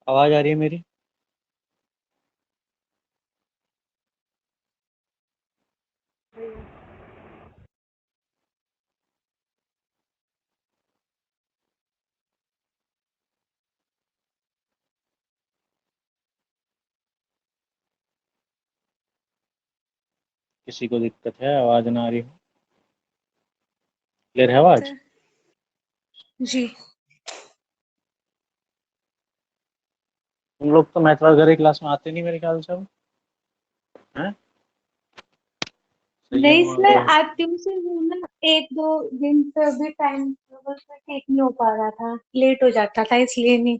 आवाज आ रही है मेरी? किसी को दिक्कत है आवाज ना आ रही हो? क्लियर है आवाज? सर। जी। तुम लोग तो मैथ वगैरह क्लास में आते नहीं मेरे ख्याल से अब। हैं? संयम नहीं सर, और आती हूँ सर, वो ना एक दो दिन से अभी टाइम टेबल से ठीक नहीं हो पा रहा था, लेट हो जाता था इसलिए नहीं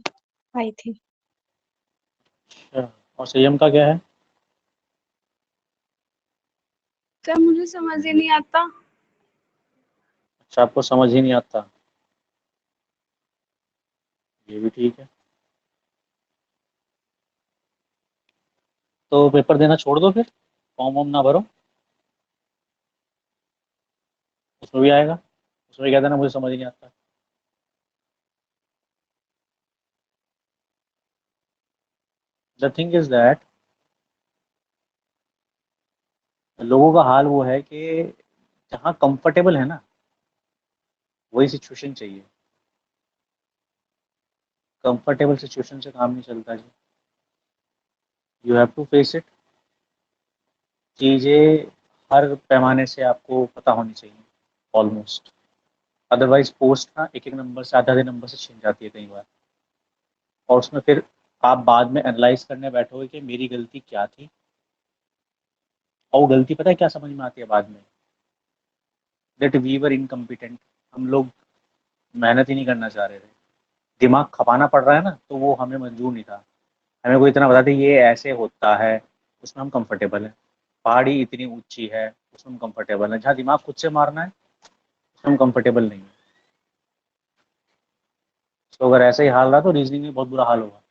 आई थी। अच्छा, और संयम का क्या है? सर मुझे समझ ही नहीं आता। अच्छा, आपको समझ ही नहीं आता। ये भी ठीक है। तो पेपर देना छोड़ दो फिर, फॉर्म वॉर्म ना भरो। उसमें भी आएगा। उसमें कह देना मुझे समझ ही नहीं आता। द थिंग इज दैट लोगों का हाल वो है कि जहाँ कंफर्टेबल है ना, वही सिचुएशन चाहिए। कंफर्टेबल सिचुएशन से काम नहीं चलता जी। You have to face it. चीज़ें हर पैमाने से आपको पता होनी चाहिए, ऑलमोस्ट। अदरवाइज पोस्ट ना एक एक नंबर से, आधे आधे नंबर से छिन जाती है कई बार। और उसमें फिर आप बाद में एनालाइज करने बैठोगे कि मेरी गलती क्या थी। और वो गलती पता है क्या समझ में आती है बाद में? That we were incompetent. हम लोग मेहनत ही नहीं करना चाह रहे थे। दिमाग खपाना पड़ रहा है ना, तो वो हमें मंजूर नहीं था। हमें कोई इतना बता दे ये ऐसे होता है, उसमें हम कंफर्टेबल हैं। पहाड़ी इतनी ऊंची है, उसमें हम कंफर्टेबल हैं। जहाँ दिमाग खुद से मारना है, उसमें हम कंफर्टेबल नहीं है। तो अगर ऐसा ही हाल रहा तो रीजनिंग में बहुत बुरा हाल होगा।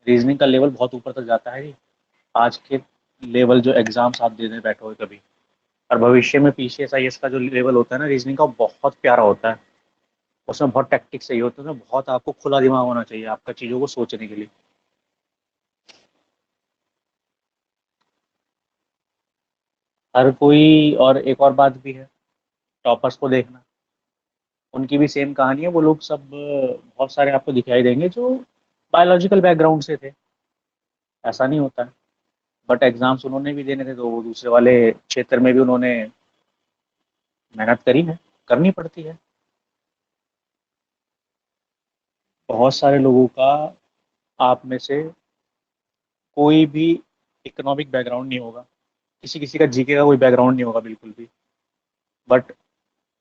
रीजनिंग का लेवल बहुत ऊपर तक जाता है जी। आज के लेवल जो एग्जाम्स आप देने बैठोगे कभी, और भविष्य में PCS IAS का जो लेवल होता है ना रीजनिंग का, वो बहुत प्यारा होता है। उसमें बहुत टैक्टिक्स चाहिए होते हैं, उसमें बहुत आपको खुला दिमाग होना चाहिए आपका चीज़ों को सोचने के लिए। हर कोई, और एक और बात भी है, टॉपर्स को देखना, उनकी भी सेम कहानी है। वो लोग सब बहुत सारे आपको दिखाई देंगे जो बायोलॉजिकल बैकग्राउंड से थे। ऐसा नहीं होता है। बट एग्जाम्स उन्होंने भी देने थे, तो वो दूसरे वाले क्षेत्र में भी उन्होंने मेहनत करी है, करनी पड़ती है। बहुत सारे लोगों का, आप में से कोई भी इकोनॉमिक बैकग्राउंड नहीं होगा, किसी किसी का जीके का कोई बैकग्राउंड नहीं होगा बिल्कुल भी। बट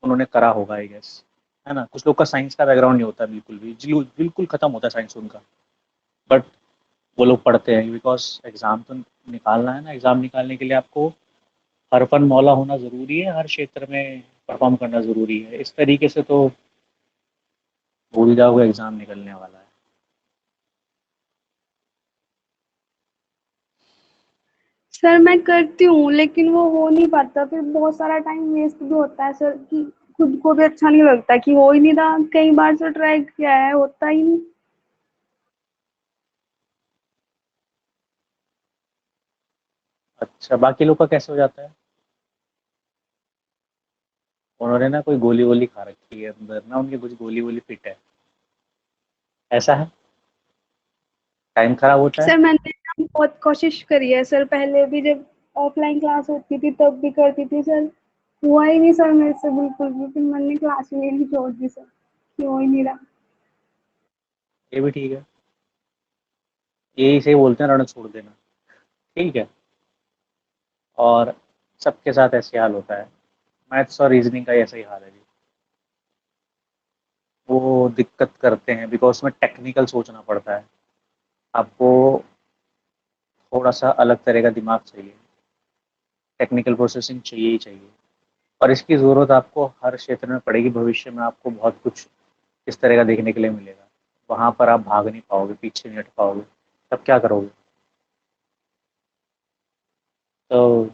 उन्होंने करा होगा आई गेस, है ना। कुछ लोग का साइंस का बैकग्राउंड नहीं होता बिल्कुल भी, बिल्कुल खत्म होता है साइंस उनका। बट वो लोग पढ़ते हैं बिकॉज एग्जाम तो निकालना है ना। एग्जाम निकालने के लिए आपको हर फन मौला होना ज़रूरी है, हर क्षेत्र में परफॉर्म करना ज़रूरी है। इस तरीके से तो भूल जाओगे एग्जाम निकलने वाला है। सर मैं करती हूँ लेकिन वो हो नहीं पाता, फिर बहुत सारा टाइम वेस्ट भी होता है सर, कि खुद को भी अच्छा नहीं लगता कि हो ही नहीं रहा। कई बार से ट्राई किया है, होता ही नहीं। अच्छा, बाकी लोग का कैसे हो जाता है? उन्होंने ना कोई गोली वोली खा रखी है अंदर ना, उनकी कुछ गोली वोली फिट है। ऐसा है। टाइम खराब होता है। सर मैंने ना बहुत कोशिश करी है सर, पहले भी जब ऑफलाइन क्लास होती थी तब भी करती थी सर। हुआ ही नहीं सर मेरे से बिल्कुल भी, फिर मैंने क्लास में ही छोड़ दी सर, कि हो ही नहीं रहा। ये भी ठीक है। यही सही बोलते हैं, रण छोड़ देना। ठीक है। और सबके साथ ऐसे हाल होता है। मैथ्स और रीजनिंग का ऐसा ही हाल है जी। वो दिक्कत करते हैं बिकॉज उसमें टेक्निकल सोचना पड़ता है। आपको थोड़ा सा अलग तरह का दिमाग चाहिए, टेक्निकल प्रोसेसिंग चाहिए ही चाहिए। और इसकी ज़रूरत आपको हर क्षेत्र में पड़ेगी। भविष्य में आपको बहुत कुछ इस तरह का देखने के लिए मिलेगा। वहाँ पर आप भाग नहीं पाओगे, पीछे नहीं हट पाओगे। तब क्या करोगे? तो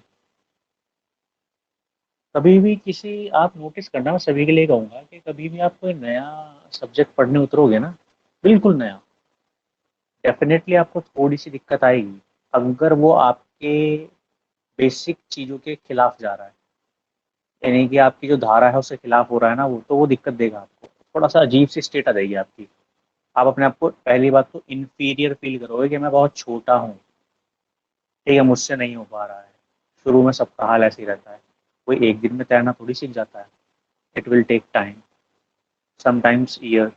कभी भी किसी, आप नोटिस करना, मैं सभी के लिए कहूँगा कि कभी भी आप कोई नया सब्जेक्ट पढ़ने उतरोगे ना, बिल्कुल नया। डेफ़िनेटली आपको थोड़ी-सी दिक्कत आएगी, अगर वो आपके बेसिक चीज़ों के खिलाफ जा रहा है। यानी कि आपकी जो धारा है उसके खिलाफ हो रहा है ना वो, तो वो दिक्कत देगा आपको। थोड़ा-सा अजीब-सी स्टेट आ जाएगी आपकी। आप अपने आप को पहली बात तो इन्फीरियर फ़ील करोगे कि मैं बहुत छोटा हूँ, ठीक है, मुझसे नहीं हो पा रहा है। शुरू में सबका हाल ऐसे ही रहता है। कोई एक दिन में तैरना थोड़ी सीख जाता है। It will take time, sometimes year.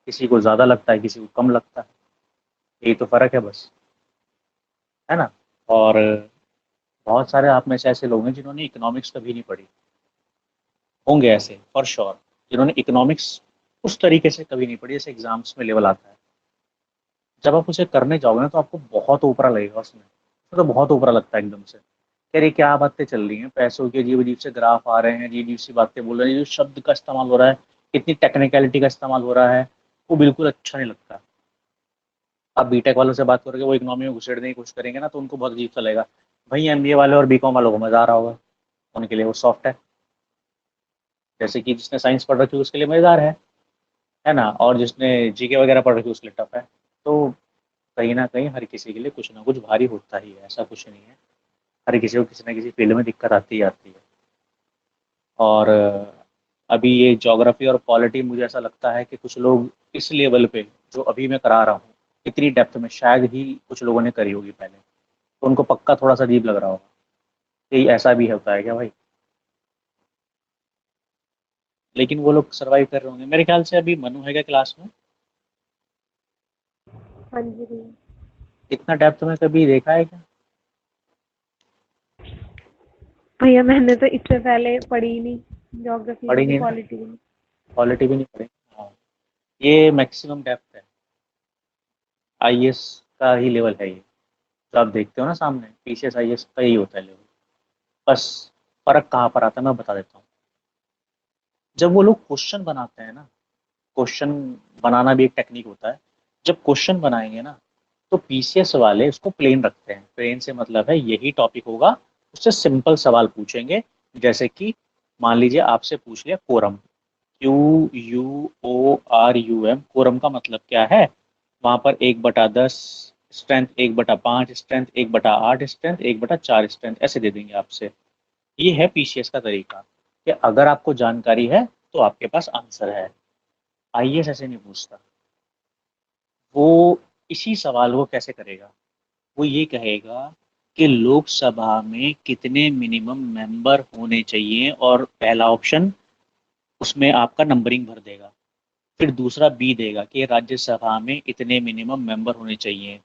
किसी को ज़्यादा लगता है, किसी को कम लगता है। यही तो फ़र्क है बस, है ना? और बहुत सारे आप में से ऐसे लोग हैं जिन्होंने इकोनॉमिक्स कभी नहीं पढ़ी। होंगे ऐसे फॉर श्योर, जिन्होंने इकोनॉमिक्स उस तरीके से कभी नहीं पढ़ी जैसे एग्ज़ाम्स में लेवल आता है। जब आप उसे करने जाओगे ना तो आपको बहुत ओपरा लगेगा उसमें। तो बहुत ओपरा लगता है एकदम से। यार ये क्या बातें चल रही हैं, पैसों के अजीब-अजीब से ग्राफ आ रहे हैं, अजीब-अजीब सी बातें बोल रहे हैं, जो शब्द का इस्तेमाल हो रहा है, इतनी टेक्निकैलिटी का इस्तेमाल हो रहा है, वो बिल्कुल अच्छा नहीं लगता। आप बीटेक वालों से बात करोगे, वो इकोनॉमी में घुसेड़ने की कोशिश करेंगे ना तो उनको बहुत अजीब सा लगेगा। वहीं एमबीए वाले और बीकॉम वालों को मज़ा आ रहा होगा, उनके लिए वो सॉफ्ट है। जैसे कि जिसने साइंस पढ़ रखी है उसके लिए मज़ेदार है ना? और जिसने जीके वगैरह पढ़ रखी है उसके लिए टफ है। तो कहीं न कहीं हर किसी के लिए कुछ ना कुछ भारी होता ही है, ऐसा कुछ नहीं है। हर किसी को किसी न किसी फ़ील्ड में दिक्कत आती ही आती है। और अभी ये ज्योग्राफी और पॉलिटी मुझे ऐसा लगता है कि कुछ लोग इस लेवल पे जो अभी मैं करा रहा हूँ, इतनी डेप्थ में शायद ही कुछ लोगों ने करी होगी पहले। तो उनको पक्का थोड़ा-सा अजीब लग रहा होगा, कि ऐसा भी होता है क्या भाई? लेकिन वो लोग सर्वाइव कर रहे होंगे। मेरे ख्याल से अभी मनु है क्या क्लास में? हाँ जी। इतना डेप्थ में कभी देखा है क्या? भैया मैंने तो इससे पहले पढ़ी ही नहीं, ज्योग्राफी भी पढ़ी नहीं, नहीं ना? पॉलिटी भी नहीं। पॉलिटी भी नहीं पढ़ी? हाँ, ये मैक्सिमम डेप्थ है। आईएएस का ही लेवल है ये। जो आप देखते हो ना सामने, पीसीएस आईएएस का यही होता है लेवल। बस फ़र्क कहाँ पर आता है मैं बता देता हूँ। जब वो लोग क्वेश्चन बनाते हैं ना, क्वेश्चन बनाना भी एक टेक्निक होता है। जब क्वेश्चन बनाएंगे ना तो पीसीएस वाले उसको प्लेन रखते हैं। प्लेन से मतलब है यही टॉपिक होगा, उससे सिंपल सवाल पूछेंगे। जैसे कि मान लीजिए आपसे पूछ लिया कोरम, QUORUM, कोरम का मतलब क्या है? वहाँ पर 1/10 स्ट्रेंथ, 1/5 स्ट्रेंथ, 1/8 स्ट्रेंथ, 1/4 स्ट्रेंथ ऐसे दे देंगे आपसे। ये है पीसीएस का तरीका कि अगर आपको जानकारी है तो आपके पास आंसर है। आईएएस ऐसे नहीं पूछता। वो इसी सवाल को कैसे करेगा? वो ये कहेगा कि लोकसभा में कितने मिनिमम मेंबर होने चाहिए, और पहला ऑप्शन उसमें आपका नंबरिंग भर देगा। फिर दूसरा बी देगा कि राज्यसभा में इतने मिनिमम मेंबर होने चाहिए।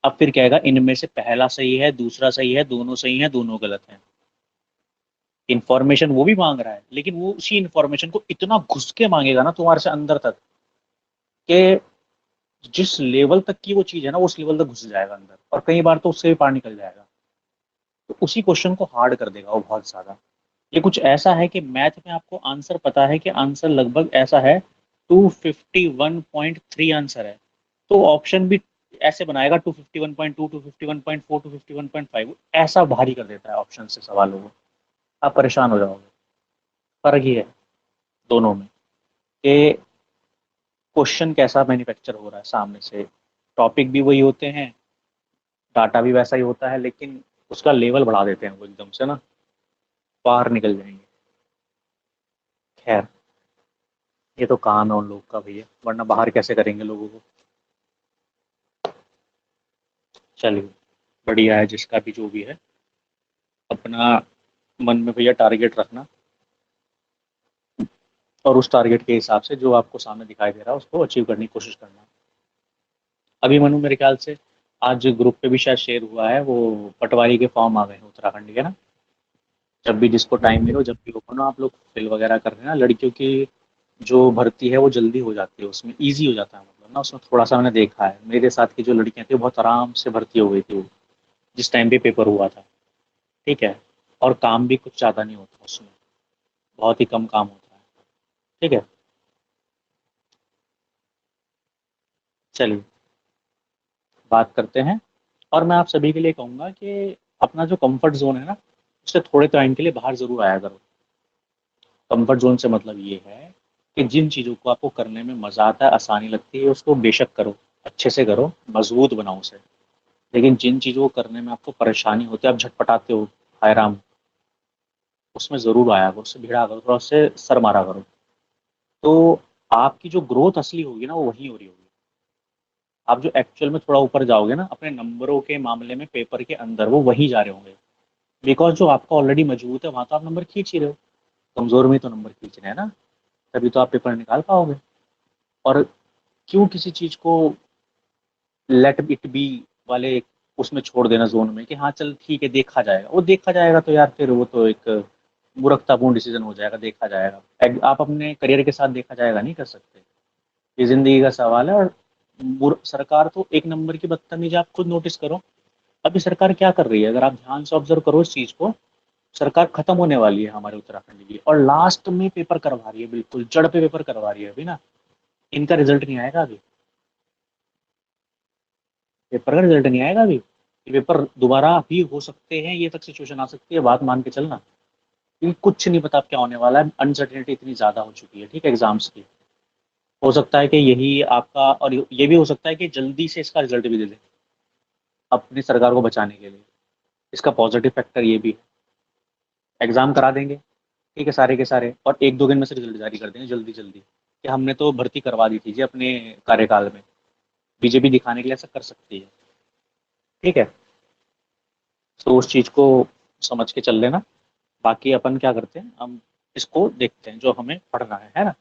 अब फिर कहेगा इनमें से पहला सही है, दूसरा सही है, दोनों सही है, दोनों गलत हैं। इन्फॉर्मेशन वो भी मांग रहा है, लेकिन वो उसी इन्फॉर्मेशन को इतना घुस के मांगेगा ना तुम्हारे से अंदर तक, कि जिस लेवल तक की वो चीज़ है ना उस लेवल तक घुस जाएगा अंदर, और कई बार तो उससे भी पार निकल जाएगा। तो उसी क्वेश्चन को हार्ड कर देगा वो बहुत ज़्यादा। ये कुछ ऐसा है कि मैथ में आपको आंसर पता है कि आंसर लगभग ऐसा है, 251.3 आंसर है, तो ऑप्शन भी ऐसे बनाएगा 251.2, 251.4, 251.5, ऐसा भारी कर देता है ऑप्शन से सवालों को। आप परेशान हो जाओगे। फर्क ही है दोनों में कि क्वेश्चन कैसा मैन्युफैक्चर हो रहा है सामने से। टॉपिक भी वही होते हैं, डाटा भी वैसा ही होता है, लेकिन उसका लेवल बढ़ा देते हैं वो एकदम से ना, बाहर निकल जाएंगे। खैर, ये तो काम है उन लोग का भैया, वरना बाहर कैसे करेंगे लोगों को। चलिए, बढ़िया है जिसका भी जो भी है। अपना मन में भैया टारगेट रखना, और उस टारगेट के हिसाब से जो आपको सामने दिखाई दे रहा है उसको अचीव करने की कोशिश करना। अभी मनु मेरे ख्याल से आज ग्रुप पे भी शायद शेयर हुआ है, वो पटवारी के फॉर्म आ गए हैं उत्तराखंड के ना। जब भी जिसको टाइम मिले, जब भी हो ना, आप लोग फिल वगैरह कर रहे हैं ना। लड़कियों की जो भर्ती है वो जल्दी हो जाती है, उसमें ईजी हो जाता है, मतलब ना उसमें थोड़ा सा मैंने देखा है, मेरे साथ की जो लड़कियां थी बहुत आराम से भर्ती हो गई थी वो, जिस टाइम पे पेपर हुआ था। ठीक है, और काम भी कुछ ज़्यादा नहीं होता उसमें, बहुत ही कम काम होता है। ठीक है, चलिए बात करते हैं। और मैं आप सभी के लिए कहूँगा कि अपना जो कंफर्ट जोन है ना, उससे थोड़े टाइम के लिए बाहर ज़रूर आया करो। कंफर्ट जोन से मतलब ये है कि जिन चीज़ों को आपको करने में मज़ा आता है, आसानी लगती है, उसको बेशक करो, अच्छे से करो, मजबूत बनाओ उसे। लेकिन जिन चीज़ों को करने में आपको परेशानी होती है, आप झटपटाते हो, हाय राम, उसमें ज़रूर आया करो, उससे भिड़ा करो, थोड़ा उससे सर मारा करो। तो आपकी जो ग्रोथ असली होगी ना, वो वहीं हो रही होगी। आप जो एक्चुअल में थोड़ा ऊपर जाओगे ना अपने नंबरों के मामले में, पेपर के अंदर वो वही जा रहे होंगे। बिकॉज जो आपका ऑलरेडी मजबूत है वहाँ तो आप नंबर खींच ही रहे हो, कमज़ोर में तो नंबर खींच रहे हैं ना, तभी तो आप पेपर निकाल पाओगे। और क्यों किसी चीज़ को लेट इट बी वाले उसमें छोड़ देना जोन में, कि हाँ चल ठीक है देखा जाएगा, वो देखा जाएगा तो यार फिर वो तो एक मूर्खतापूर्ण डिसीजन हो जाएगा, देखा जाएगा। आप अपने करियर के साथ देखा जाएगा नहीं कर सकते, ये जिंदगी का सवाल है। और सरकार तो एक नंबर की बदतमीजी आप खुद नोटिस करो। अभी सरकार क्या कर रही है, अगर आप ध्यान से ऑब्जर्व करो इस चीज को, सरकार खत्म होने वाली है हमारे उत्तराखंड की, और लास्ट में पेपर करवा रही है, बिल्कुल जड़ पे पेपर करवा रही है अभी ना। इनका रिजल्ट नहीं आएगा अभी, पेपर का रिजल्ट नहीं आएगा अभी, ये पेपर दोबारा भी हो सकते हैं, ये तक सिचुएशन आ सकती है, बात मान के चलना। क्योंकि कुछ नहीं पता अब क्या होने वाला है, अनसर्टेनिटी इतनी ज्यादा हो चुकी है, ठीक है, एग्जाम्स की। हो सकता है कि यही आपका, और ये भी हो सकता है कि जल्दी से इसका रिजल्ट भी दे दे अपनी सरकार को बचाने के लिए। इसका पॉजिटिव फैक्टर ये भी है, एग्जाम करा देंगे, ठीक है, सारे के सारे, और एक दो दिन में से रिजल्ट जारी कर देंगे जल्दी जल्दी, कि हमने तो भर्ती करवा दी थी जी अपने कार्यकाल में। बीजेपी दिखाने के लिए ऐसा कर सकती है, ठीक है। तो उस चीज को समझ के चल लेना। बाकी अपन क्या करते हैं, हम इसको देखते हैं जो हमें पढ़ना है ना,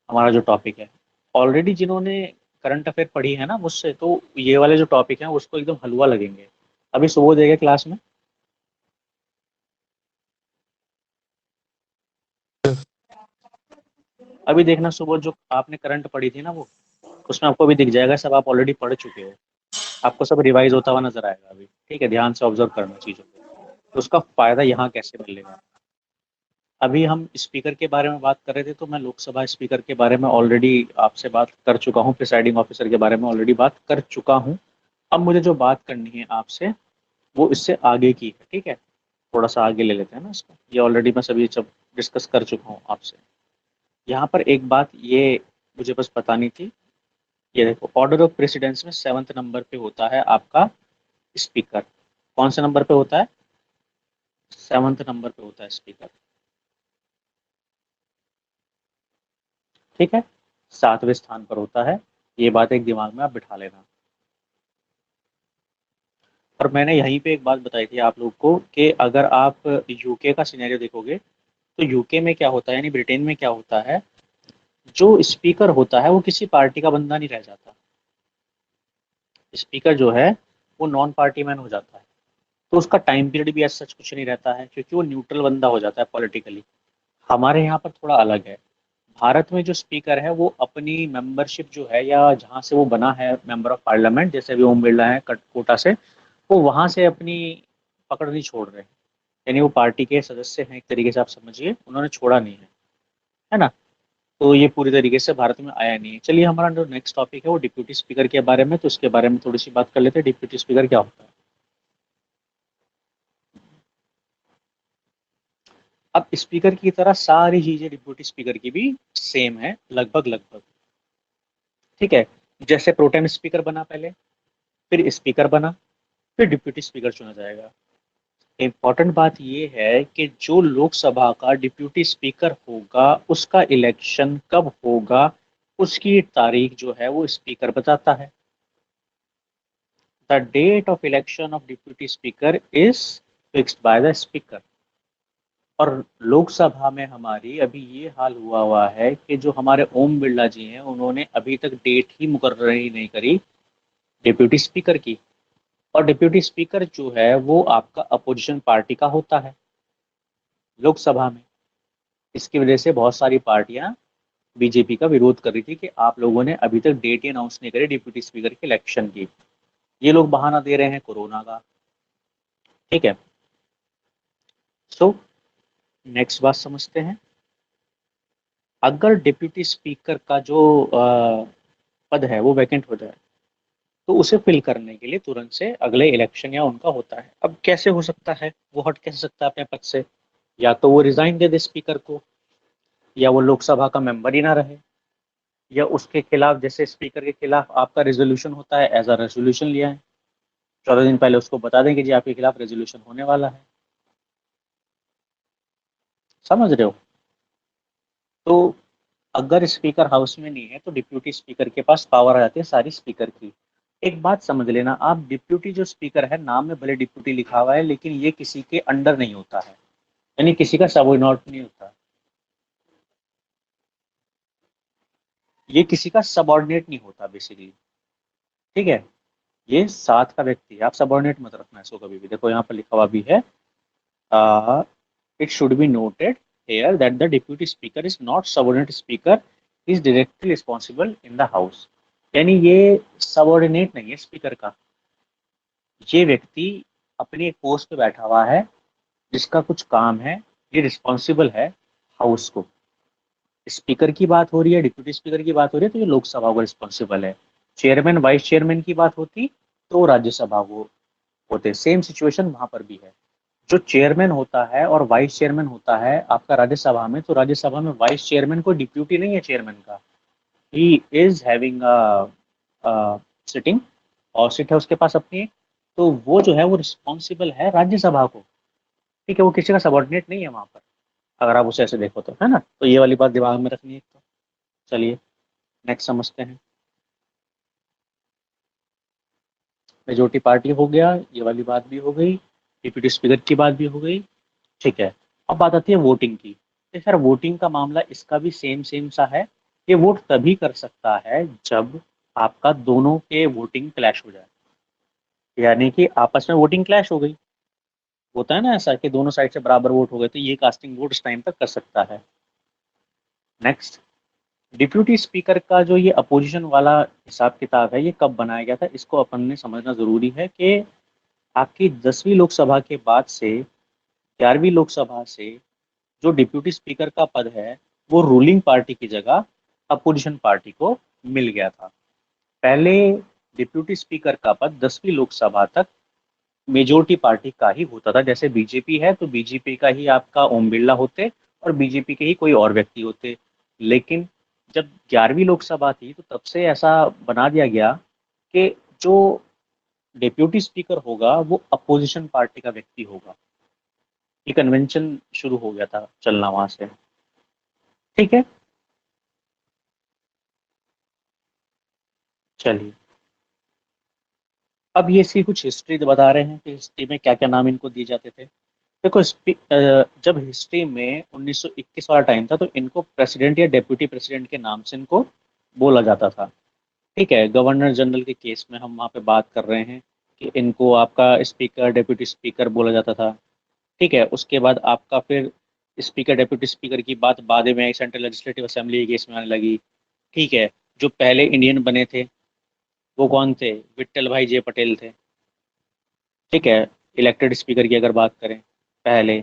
हमारा जो टॉपिक है। ऑलरेडी जिन्होंने करंट अफेयर पढ़ी है ना मुझसे, तो ये वाले जो टॉपिक हैं उसको एकदम हलवा लगेंगे। अभी सुबह देगा क्लास में, अभी देखना सुबह जो आपने करंट पढ़ी थी ना वो, उसमें आपको भी दिख जाएगा, सब आप ऑलरेडी पढ़ चुके हो, आपको सब रिवाइज होता हुआ नजर आएगा अभी, ठीक है, ध्यान से ऑब्जर्व करना चीज़ों को। तो उसका फायदा यहाँ कैसे मिलेगा। अभी हम स्पीकर के बारे में बात कर रहे थे, तो मैं लोकसभा स्पीकर के बारे में ऑलरेडी आपसे बात कर चुका हूँ, प्रिसाइडिंग ऑफिसर के बारे में ऑलरेडी बात कर चुका हूँ। अब मुझे जो बात करनी है आपसे, वो इससे आगे की है, ठीक है। थोड़ा सा आगे ले लेते हैं ना इसको, ये ऑलरेडी मैं सभी जब डिस्कस कर चुका हूँ आपसे। यहाँ पर एक बात ये मुझे बस बतानी थी, ये देखो, ऑर्डर ऑफ प्रेसिडेंस में 7th नंबर पे होता है आपका स्पीकर। कौन से नंबर पे होता है, 7th नंबर पे होता है स्पीकर, ठीक है, 7वें स्थान पर होता है। ये बात एक दिमाग में आप बिठा लेना। और मैंने यहीं पे एक बात बताई थी आप लोग को, कि अगर आप यूके का सिनेरियो देखोगे, तो यूके में क्या होता है, यानी ब्रिटेन में क्या होता है, जो स्पीकर होता है वो किसी पार्टी का बंदा नहीं रह जाता। स्पीकर जो है वो नॉन पार्टी मैन हो जाता है। तो उसका टाइम पीरियड भी ऐसा सच कुछ नहीं रहता है, क्योंकि वो न्यूट्रल बंदा हो जाता है पॉलिटिकली। हमारे यहाँ पर थोड़ा अलग है। भारत में जो स्पीकर है वो अपनी मेंबरशिप जो है, या जहाँ से वो बना है मेंबर ऑफ पार्लियामेंट, जैसे अभी ओम बिरला है कोटा से, वो वहाँ से अपनी पकड़ नहीं छोड़ रहे हैं। यानी वो पार्टी के सदस्य हैं, एक तरीके से आप समझिए, उन्होंने छोड़ा नहीं है ना। तो ये पूरी तरीके से भारत में आया नहीं है। चलिए, हमारा जो नेक्स्ट टॉपिक है वो डिप्यूटी स्पीकर के बारे में, तो उसके बारे में थोड़ी सी बात कर लेते हैं, डिप्यूटी स्पीकर क्या होता है। अब स्पीकर की तरह सारी चीजें डिप्यूटी स्पीकर की भी सेम है, लगभग लगभग, ठीक है। जैसे प्रोटेम स्पीकर बना पहले, फिर स्पीकर बना, फिर डिप्यूटी स्पीकर चुना जाएगा। इम्पॉर्टेंट बात यह है कि जो लोकसभा का डिप्यूटी स्पीकर होगा उसका इलेक्शन कब होगा, उसकी तारीख जो है वो स्पीकर बताता है। The date of election of deputy speaker is fixed by the speaker. और लोकसभा में हमारी अभी ये हाल हुआ हुआ है कि जो हमारे ओम बिरला जी हैं, उन्होंने अभी तक डेट ही मुकर्रर ही नहीं करी डिप्यूटी स्पीकर की। और डिप्यूटी स्पीकर जो है वो आपका अपोजिशन पार्टी का होता है लोकसभा में। इसकी वजह से बहुत सारी पार्टियां बीजेपी का विरोध कर रही थी कि आप लोगों ने अभी तक डेट ही अनाउंस नहीं करी डिप्यूटी स्पीकर के इलेक्शन की। ये लोग बहाना दे रहे हैं कोरोना का, ठीक है। सो नेक्स्ट बात समझते हैं। अगर डिप्यूटी स्पीकर का जो पद है वो वैकेंट हो जाए, तो उसे फिल करने के लिए तुरंत से अगले इलेक्शन या उनका होता है। अब कैसे हो सकता है, वो हट कैसे सकता है अपने पद से, या तो वो रिजाइन दे दे स्पीकर को, या वो लोकसभा का मेंबर ही ना रहे, या उसके खिलाफ, जैसे स्पीकर के खिलाफ आपका रेजोल्यूशन होता है, एज अ रेजोल्यूशन लिया है, 14 दिन पहले उसको बता दें कि जी आपके खिलाफ रेजोल्यूशन होने वाला है। समझ रहे हो? तो अगर स्पीकर हाउस में नहीं है तो डिप्यूटी स्पीकर के पास पावर आ जाती है सारी स्पीकर की। एक बात समझ लेना आप, डिप्यूटी जो स्पीकर है, नाम में भले डिप्यूटी लिखा हुआ है, लेकिन ये किसी के अंडर नहीं होता है, यानी किसी का सबऑर्डिनेट नहीं होता, ये किसी का सबऑर्डिनेट नहीं होता बेसिकली। ठीक है, ये साथ का व्यक्ति है, आप सबऑर्डिनेट मत रखना इसको कभी भी। देखो यहाँ पर लिखा हुआ भी है, it should be noted here that the deputy speaker is not subordinate speaker, is directly responsible in the house. यानी ये सबऑर्डिनेट नहीं है स्पीकर का, ये व्यक्ति अपनी एक पोस्ट पे बैठा हुआ है, जिसका कुछ काम है, ये रिस्पॉन्सिबल है हाउस को। स्पीकर की बात हो रही है, डिप्यूटी स्पीकर की बात हो रही है, तो ये लोकसभा को रिस्पॉन्सिबल है। चेयरमैन वाइस चेयरमैन की बात होती तो राज्यसभा को होते। सेम सिचुएशन वहां पर भी है। जो चेयरमैन होता है और वाइस चेयरमैन होता है आपका राज्यसभा में, तो राज्यसभा में वाइस चेयरमैन कोई डिप्यूटी नहीं है चेयरमैन का, ही इज हैविंग सिटिंग, और सीट है उसके पास अपनी एक, तो वो जो है वो रिस्पॉन्सिबल है राज्यसभा को। ठीक है, वो किसी का सबॉर्डिनेट नहीं है वहां पर, अगर आप उसे ऐसे देखो तो, है ना? तो ये वाली बात दिमाग में रखनी है तो। चलिए नेक्स्ट समझते हैं। मेजोरिटी पार्टी हो गया, ये वाली बात भी हो गई, डिप्यूटी स्पीकर की बात भी हो गई। ठीक है, अब बात आती है वोटिंग की। तो सर वोटिंग का मामला इसका भी सेम सेम सा है। ये वोट तभी कर सकता है जब आपका दोनों के वोटिंग क्लैश हो जाए, यानी कि आपस में वोटिंग क्लैश हो गई, होता है ना ऐसा कि दोनों साइड से बराबर वोट हो गए, तो ये कास्टिंग वोट इस टाइम तक कर सकता है। नेक्स्ट, डिप्यूटी स्पीकर का जो ये अपोजिशन वाला हिसाब किताब है, ये कब बनाया गया था, इसको अपन ने समझना जरूरी है कि आपकी 10वीं लोकसभा के बाद से 11वीं लोकसभा से जो डिप्यूटी स्पीकर का पद है, वो रूलिंग पार्टी की जगह अपोजिशन पार्टी को मिल गया था। पहले डिप्यूटी स्पीकर का पद 10वीं लोकसभा तक मेजोरिटी पार्टी का ही होता था। जैसे बीजेपी है तो बीजेपी का ही आपका ओम बिरला होते, और बीजेपी के ही कोई और व्यक्ति होते। लेकिन जब 11वीं लोकसभा थी तो तब से ऐसा बना दिया गया कि जो डिप्यूटी स्पीकर होगा वो अपोजिशन पार्टी का व्यक्ति होगा। ये कन्वेंशन शुरू हो गया था चलना वहां से। ठीक है, चलिए अब ये इसकी कुछ हिस्ट्री बता रहे हैं कि हिस्ट्री में क्या क्या नाम इनको दिए जाते थे। देखो जब हिस्ट्री में 1921 वाला टाइम था तो इनको प्रेसिडेंट या डेप्यूटी प्रेसिडेंट के नाम से इनको बोला जाता था। ठीक है, गवर्नर जनरल के केस में हम वहाँ पे बात कर रहे हैं कि इनको आपका स्पीकर डेप्यूटी स्पीकर बोला जाता था। ठीक है, उसके बाद आपका फिर स्पीकर डेप्यूटी स्पीकर की बात बाद में सेंट्रल लेजिस्लेटिव असेंबली के केस में आने लगी। ठीक है, जो पहले इंडियन बने थे वो कौन थे? विट्ठल भाई जे पटेल थे। ठीक है, इलेक्टेड स्पीकर की अगर बात करें पहले।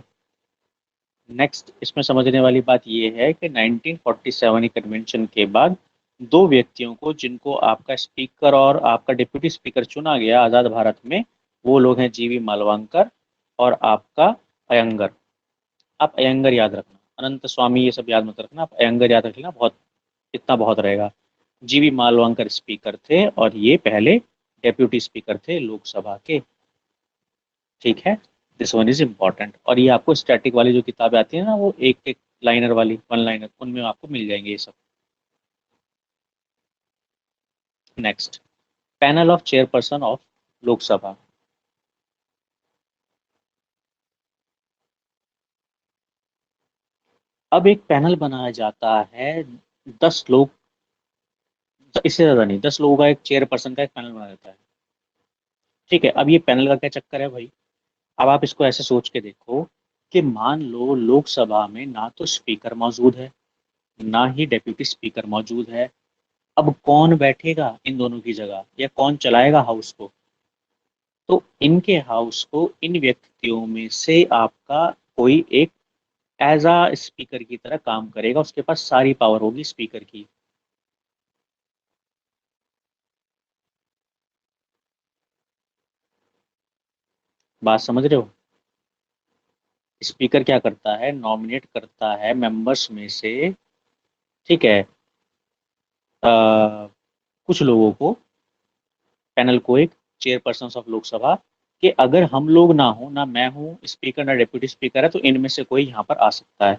नेक्स्ट इसमें समझने वाली बात यह है कि 1947 कन्वेंशन के बाद दो व्यक्तियों को, जिनको आपका स्पीकर और आपका डिप्यूटी स्पीकर चुना गया आज़ाद भारत में, वो लोग हैं जीवी मालवांकर और आपका अयंगर। आप अयंगर याद रखना, अनंत स्वामी ये सब याद मत रखना, आप अयंगर याद रख लेना, बहुत इतना बहुत रहेगा। जीवी मालवांकर स्पीकर थे और ये पहले डेप्यूटी स्पीकर थे लोकसभा के। ठीक है, दिस वन इज इम्पॉर्टेंट। और ये आपको स्टैटिक वाली जो किताबें आती है ना, वो एक एक लाइनर वाली, वन लाइनर, उनमें आपको मिल जाएंगे ये सब। Next, panel of chairperson of Lok Sabha. अब एक पैनल बनाया जाता है, 10 लोग, इससे ज्यादा नहीं, 10 लोगों का एक चेयरपर्सन का एक पैनल बनाया जाता है। ठीक है, अब ये पैनल का क्या चक्कर है भाई? अब आप इसको ऐसे सोच के देखो कि मान लो लोकसभा में ना तो स्पीकर मौजूद है, ना ही डेप्यूटी स्पीकर मौजूद है। अब कौन बैठेगा इन दोनों की जगह, या कौन चलाएगा हाउस को? तो इनके हाउस को इन व्यक्तियों में से आपका कोई एक एज अ स्पीकर की तरह काम करेगा, उसके पास सारी पावर होगी स्पीकर की। बात समझ रहे हो? स्पीकर क्या करता है, नॉमिनेट करता है मेंबर्स में से ठीक है। कुछ लोगों को, पैनल को, एक चेयरपर्सन ऑफ लोकसभा, कि अगर हम लोग ना हो, ना मैं हूँ स्पीकर, ना डिप्यूटी स्पीकर है, तो इनमें से कोई यहाँ पर आ सकता है।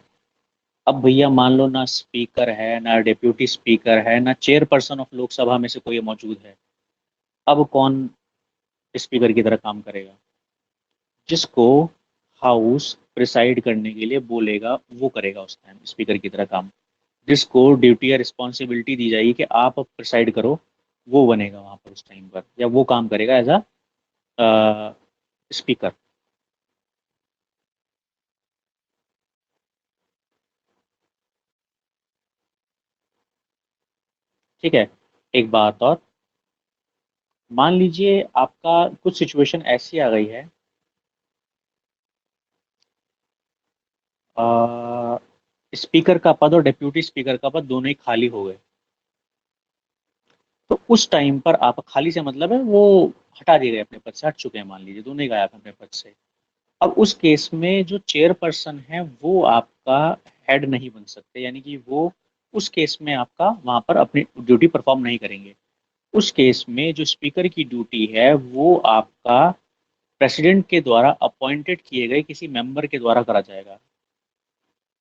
अब भैया मान लो ना स्पीकर है, ना डिप्यूटी स्पीकर है, ना चेयरपर्सन ऑफ लोकसभा में से कोई मौजूद है। अब कौन स्पीकर की तरह काम करेगा? जिसको हाउस प्रिसाइड करने के लिए बोलेगा वो करेगा उस टाइम स्पीकर की तरह काम। जिसको ड्यूटी या रिस्पॉन्सिबिलिटी दी जाएगी कि आप प्रिसाइड करो, वो बनेगा वहां पर उस टाइम पर, या वो काम करेगा एज अ स्पीकर। ठीक है। एक बात और, मान लीजिए आपका कुछ सिचुएशन ऐसी आ गई है, स्पीकर का पद और डिप्यूटी स्पीकर का पद दोनों ही खाली हो गए। तो उस टाइम पर आप, खाली से मतलब है वो हटा दिए गए, अपने पद से हट चुके हैं, मान लीजिए दोनों ही गायब हैं अपने पद से। अब उस केस में जो चेयरपर्सन है वो आपका हेड नहीं बन सकते, यानी कि वो उस केस में आपका वहां पर अपनी ड्यूटी परफॉर्म नहीं करेंगे। उस केस में जो स्पीकर की ड्यूटी है वो आपका प्रेसिडेंट के द्वारा अपॉइंटेड किए गए किसी मेंबर के द्वारा करा जाएगा,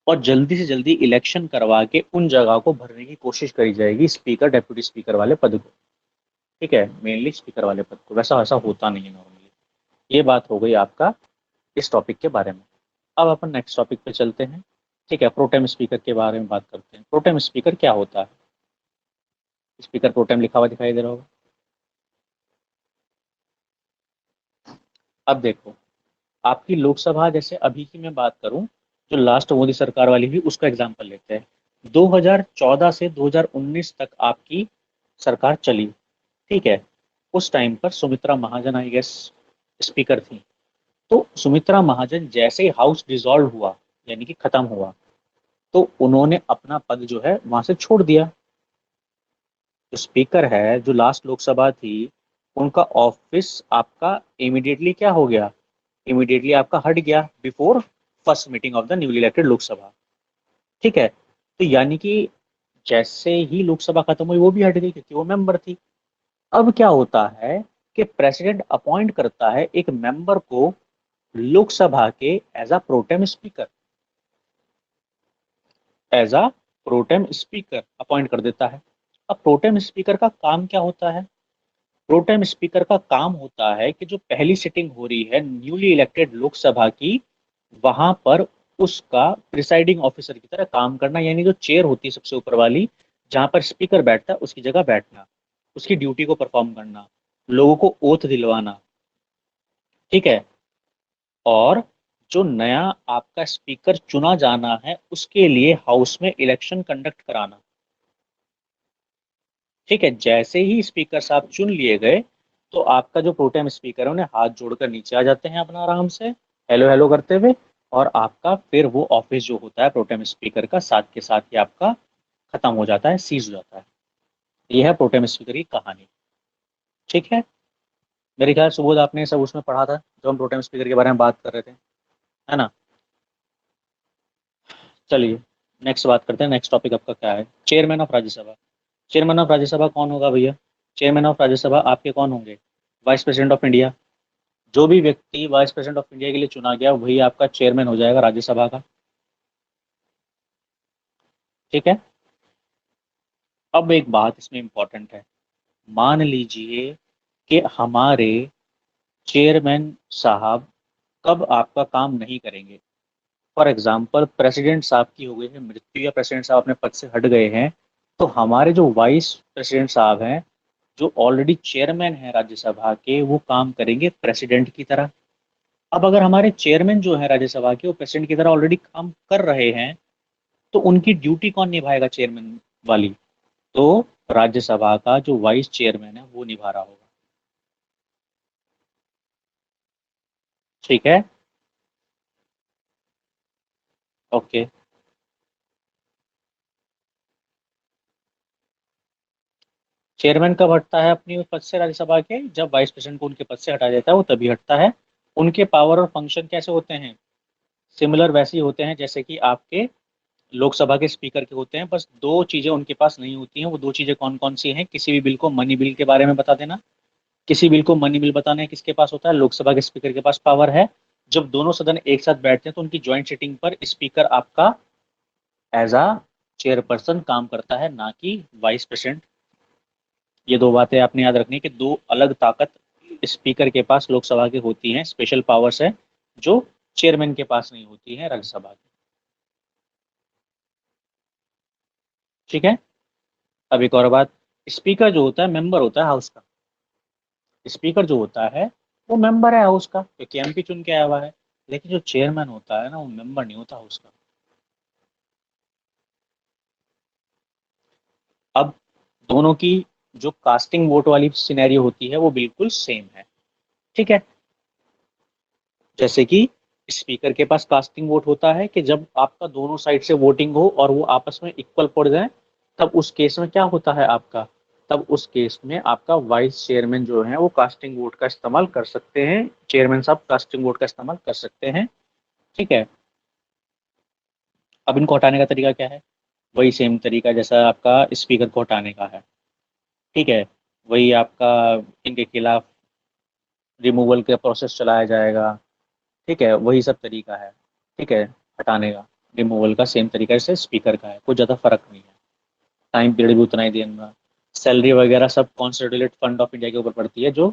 और जल्दी से जल्दी इलेक्शन करवा के उन जगह को भरने की कोशिश करी जाएगी, स्पीकर डेप्यूटी स्पीकर वाले पद को। ठीक है, मेनली स्पीकर वाले पद को, वैसा वैसा होता नहीं है नॉर्मली। ये बात हो गई आपका इस टॉपिक के बारे में। अब अपन नेक्स्ट टॉपिक पे चलते हैं। ठीक है, प्रोटेम स्पीकर के बारे में बात करते हैं। प्रोटेम स्पीकर क्या होता है? स्पीकर प्रोटेम लिखा हुआ दिखाई दे रहा होगा। अब देखो, आपकी लोकसभा, जैसे अभी की मैं बात करूं, जो लास्ट मोदी सरकार वाली हुई उसका एग्जांपल लेते हैं। 2014 से 2019 तक आपकी सरकार चली। ठीक है। उस टाइम पर Sumitra Mahajan I guess speaker थी। तो सुमित्रा महाजन जैसे ही हाउस डिसॉल्व हुआ, यानी कि खत्म हुआ, तो उन्होंने अपना पद जो है वहां से छोड़ दिया। जो स्पीकर है, जो लास्ट लोकसभा थी, उनका ऑफिस आपका इमीडिएटली क्या हो गया, इमीडिएटली आपका हट गया before first meeting of the newly elected Lok Sabha. ठीक है। तो यानी कि जैसे ही लोकसभा खत्म हुई वो भी हट गई क्योंकि वो मेंबर थी। अब क्या होता है कि प्रेसिडेंट अपॉइंट करता है एक मेंबर को लोकसभा के as a pro tem speaker, as a pro tem speaker appoint कर देता है। अब प्रोटेम स्पीकर का काम क्या होता है? प्रोटेम स्पीकर का काम होता है कि जो पहली सिटिंग हो रही है न्यूली इलेक्टेड लोकसभा की, वहां पर उसका प्रिसाइडिंग ऑफिसर की तरह काम करना, यानी जो चेयर होती है सबसे ऊपर वाली, जहां पर स्पीकर बैठता है उसकी जगह बैठना, उसकी ड्यूटी को परफॉर्म करना, लोगों को ओथ दिलवाना। ठीक है। और जो नया आपका स्पीकर चुना जाना है उसके लिए हाउस में इलेक्शन कंडक्ट कराना। ठीक है। जैसे ही स्पीकर साहब चुन लिए गए, तो आपका जो प्रोटेम स्पीकर है उन्हें हाथ जोड़कर नीचे आ जाते हैं अपना आराम से, हेलो हेलो करते हुए, और आपका फिर वो ऑफिस जो होता है प्रोटेम स्पीकर का, साथ के साथ ही आपका खत्म हो जाता है, सीज हो जाता है। ये है प्रोटेम स्पीकर की कहानी। ठीक है। मेरे ख्याल सुबोध आपने सब उसमें पढ़ा था जो हम प्रोटेम स्पीकर के बारे में बात कर रहे थे, है ना? चलिए, नेक्स्ट बात करते हैं। नेक्स्ट टॉपिक आपका क्या है? Chairman of Rajya Sabha. Chairman of Rajya Sabha कौन होगा भैया? चेयरमैन ऑफ राज्यसभा आपके कौन होंगे? Vice president of India. जो भी व्यक्ति वाइस प्रेसिडेंट ऑफ इंडिया के लिए चुना गया वही आपका चेयरमैन हो जाएगा राज्यसभा का। ठीक है। अब एक बात इसमें इंपॉर्टेंट है। मान लीजिए कि हमारे चेयरमैन साहब कब आपका काम नहीं करेंगे। फॉर एग्जाम्पल, प्रेसिडेंट साहब की हो गई है मृत्यु, या प्रेसिडेंट साहब अपने पद से हट गए हैं, तो हमारे जो वाइस प्रेसिडेंट साहब हैं, जो ऑलरेडी चेयरमैन हैं राज्यसभा के, वो काम करेंगे प्रेसिडेंट की तरह। अब अगर हमारे चेयरमैन जो है राज्यसभा के वो प्रेसिडेंट की तरह ऑलरेडी काम कर रहे हैं, तो उनकी ड्यूटी कौन निभाएगा चेयरमैन वाली? तो राज्यसभा का जो वाइस चेयरमैन है वो निभा रहा होगा। ठीक है। ओके। चेयरमैन कब हटता है अपनी पद से राज्यसभा के? जब वाइस प्रेसिडेंट को उनके पद से हटा देता है वो तभी हटता है। उनके पावर और फंक्शन कैसे होते हैं? सिमिलर वैसे ही होते हैं जैसे कि आपके लोकसभा के स्पीकर के होते हैं, बस दो चीजें उनके पास नहीं होती हैं। वो दो चीजें कौन कौन सी हैं? किसी भी बिल को मनी बिल के बारे में बता देना। किसी बिल को मनी बिल बताना है किसके पास होता है? लोकसभा के स्पीकर के पास पावर है। जब दोनों सदन एक साथ बैठते हैं तो उनकी ज्वाइंट सिटिंग पर स्पीकर आपका एज अ चेयरपर्सन काम करता है, ना कि वाइस प्रेसिडेंट। ये दो बातें आपने याद रखनी है कि दो अलग ताकत स्पीकर के पास लोकसभा की होती हैं, स्पेशल पावर्स है जो चेयरमैन के पास नहीं होती है राज्यसभा की। ठीक है। अब एक और बात, स्पीकर जो होता है मेंबर होता है हाउस का। स्पीकर जो होता है वो मेंबर है हाउस का, क्योंकि एमपी चुन के आया हुआ है। लेकिन जो चेयरमैन होता है ना, वो मेंबर नहीं होता हाउस का। अब दोनों की जो कास्टिंग वोट वाली सिनेरियो होती है वो बिल्कुल सेम है। ठीक है। जैसे कि स्पीकर के पास कास्टिंग वोट होता है कि जब आपका दोनों साइड से वोटिंग हो और वो आपस में इक्वल पड़ जाए, तब उस केस में क्या होता है आपका, तब उस केस में आपका वाइस चेयरमैन जो है वो कास्टिंग वोट का इस्तेमाल कर सकते हैं। चेयरमैन साहब कास्टिंग वोट का इस्तेमाल कर सकते हैं। ठीक है। अब इनको हटाने का तरीका क्या है? वही सेम तरीका जैसा आपका स्पीकर को हटाने का है। ठीक है। वही आपका इनके खिलाफ रिमूवल का प्रोसेस चलाया जाएगा। ठीक है, वही सब तरीका है। ठीक है। हटाने का, रिमूवल का सेम तरीका से स्पीकर का है, कुछ ज़्यादा फर्क नहीं है। टाइम पीरियड भी उतना ही देना। सैलरी वगैरह सब कॉन्सोलिडेटेड फंड ऑफ इंडिया के ऊपर पड़ती है। जो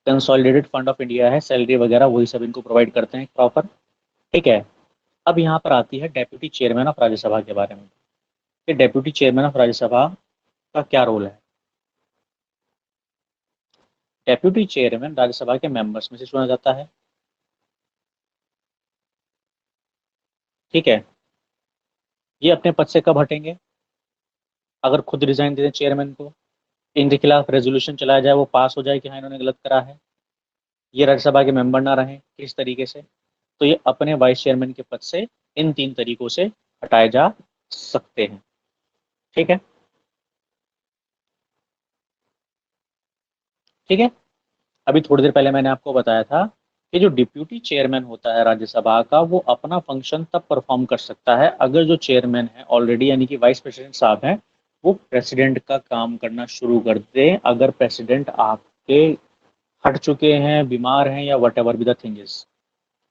कंसोलिडेटेड फंड ऑफ इंडिया है, सैलरी वगैरह वही सब इनको प्रोवाइड करते हैं प्रॉपर। ठीक है। अब यहाँ पर आती है डेप्यूटी चेयरमैन ऑफ राज्यसभा के बारे में कि डेप्यूटी चेयरमैन ऑफ राज्यसभा का क्या रोल है। डेप्यूटी चेयरमैन राज्यसभा के मेंबर्स में से चुना जाता है। ठीक है। ये अपने पद से कब हटेंगे? अगर खुद रिजाइन दे दें चेयरमैन को, इनके खिलाफ रेजोल्यूशन चलाया जाए, वो पास हो जाए कि हाँ इन्होंने गलत करा है, ये राज्यसभा के मेंबर ना रहें किस तरीके से, तो ये अपने वाइस चेयरमैन के पद से इन तीन तरीकों से हटाए जा सकते हैं। ठीक है। ठीक है। अभी थोड़ी देर पहले मैंने आपको बताया था कि जो डिप्यूटी चेयरमैन होता है राज्यसभा का, वो अपना फंक्शन तब परफॉर्म कर सकता है अगर जो चेयरमैन है ऑलरेडी, यानी कि वाइस प्रेसिडेंट साहब हैं, वो प्रेसिडेंट का काम करना शुरू कर दें। अगर प्रेसिडेंट आपके हट चुके हैं, बीमार हैं, या what ever be the thing is,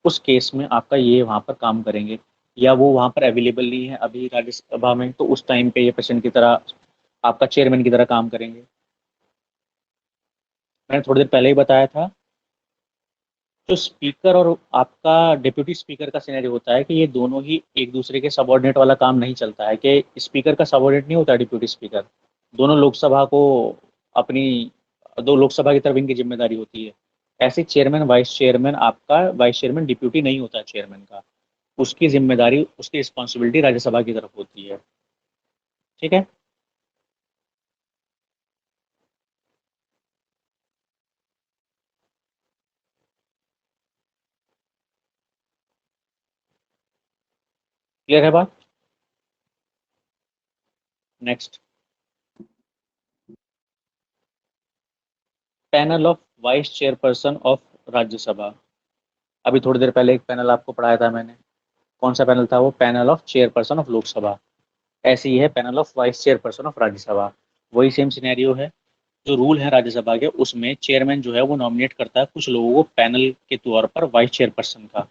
उस केस में आपका ये वहाँ पर काम करेंगे। या वो वहाँ पर अवेलेबल नहीं है अभी राज्यसभा में, तो उस टाइम पे ये प्रेसिडेंट की तरह, आपका चेयरमैन की तरह काम करेंगे। मैंने थोड़ी देर पहले ही बताया था, जो स्पीकर और आपका डिप्यूटी स्पीकर का सिनेरियो होता है कि ये दोनों ही एक दूसरे के सबॉर्डिनेट वाला काम नहीं चलता है, कि स्पीकर का सबॉर्डिनेट नहीं होता डिप्यूटी स्पीकर। दोनों लोकसभा को अपनी, दो लोकसभा की तरफ इनकी जिम्मेदारी होती है। ऐसे चेयरमैन वाइस चेयरमैन, आपका वाइस चेयरमैन डिप्यूटी नहीं होता चेयरमैन का, उसकी जिम्मेदारी, उसकी रिस्पॉन्सिबिलिटी राज्यसभा की तरफ होती है। ठीक है। क्लियर है बात? Next, panel of vice chairperson of Rajya Sabha. अभी थोड़ी देर पहले एक पैनल आपको पढ़ाया था मैंने, कौन सा पैनल था वो? Panel of chairperson of Lok Sabha. ऐसे ही है panel of vice chairperson of Rajya Sabha. वही सेम सिनेरियो है। जो रूल है राज्यसभा के, उसमें चेयरमैन जो है वो नॉमिनेट करता है कुछ लोगों को पैनल के तौर पर वाइस चेयरपर्सन का।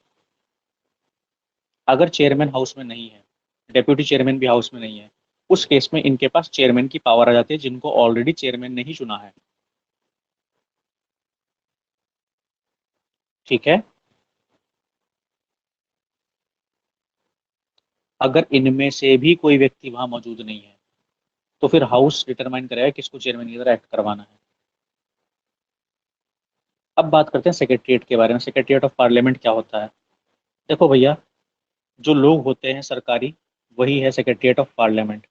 अगर चेयरमैन हाउस में नहीं है, डेप्यूटी चेयरमैन भी हाउस में नहीं है, उस केस में इनके पास चेयरमैन की पावर आ जाती है, जिनको ऑलरेडी चेयरमैन ने ही चुना है। ठीक है। अगर इनमें से भी कोई व्यक्ति वहां मौजूद नहीं है, तो फिर हाउस डिटरमाइन करेगा किसको चेयरमैन की तरह एक्ट करवाना है। अब बात करते हैं सेक्रेटरीट के बारे में। सेक्रेटरीट ऑफ पार्लियामेंट क्या होता है? देखो भैया, जो लोग होते हैं सरकारी, वही है सेक्रेटरीट ऑफ पार्लियामेंट।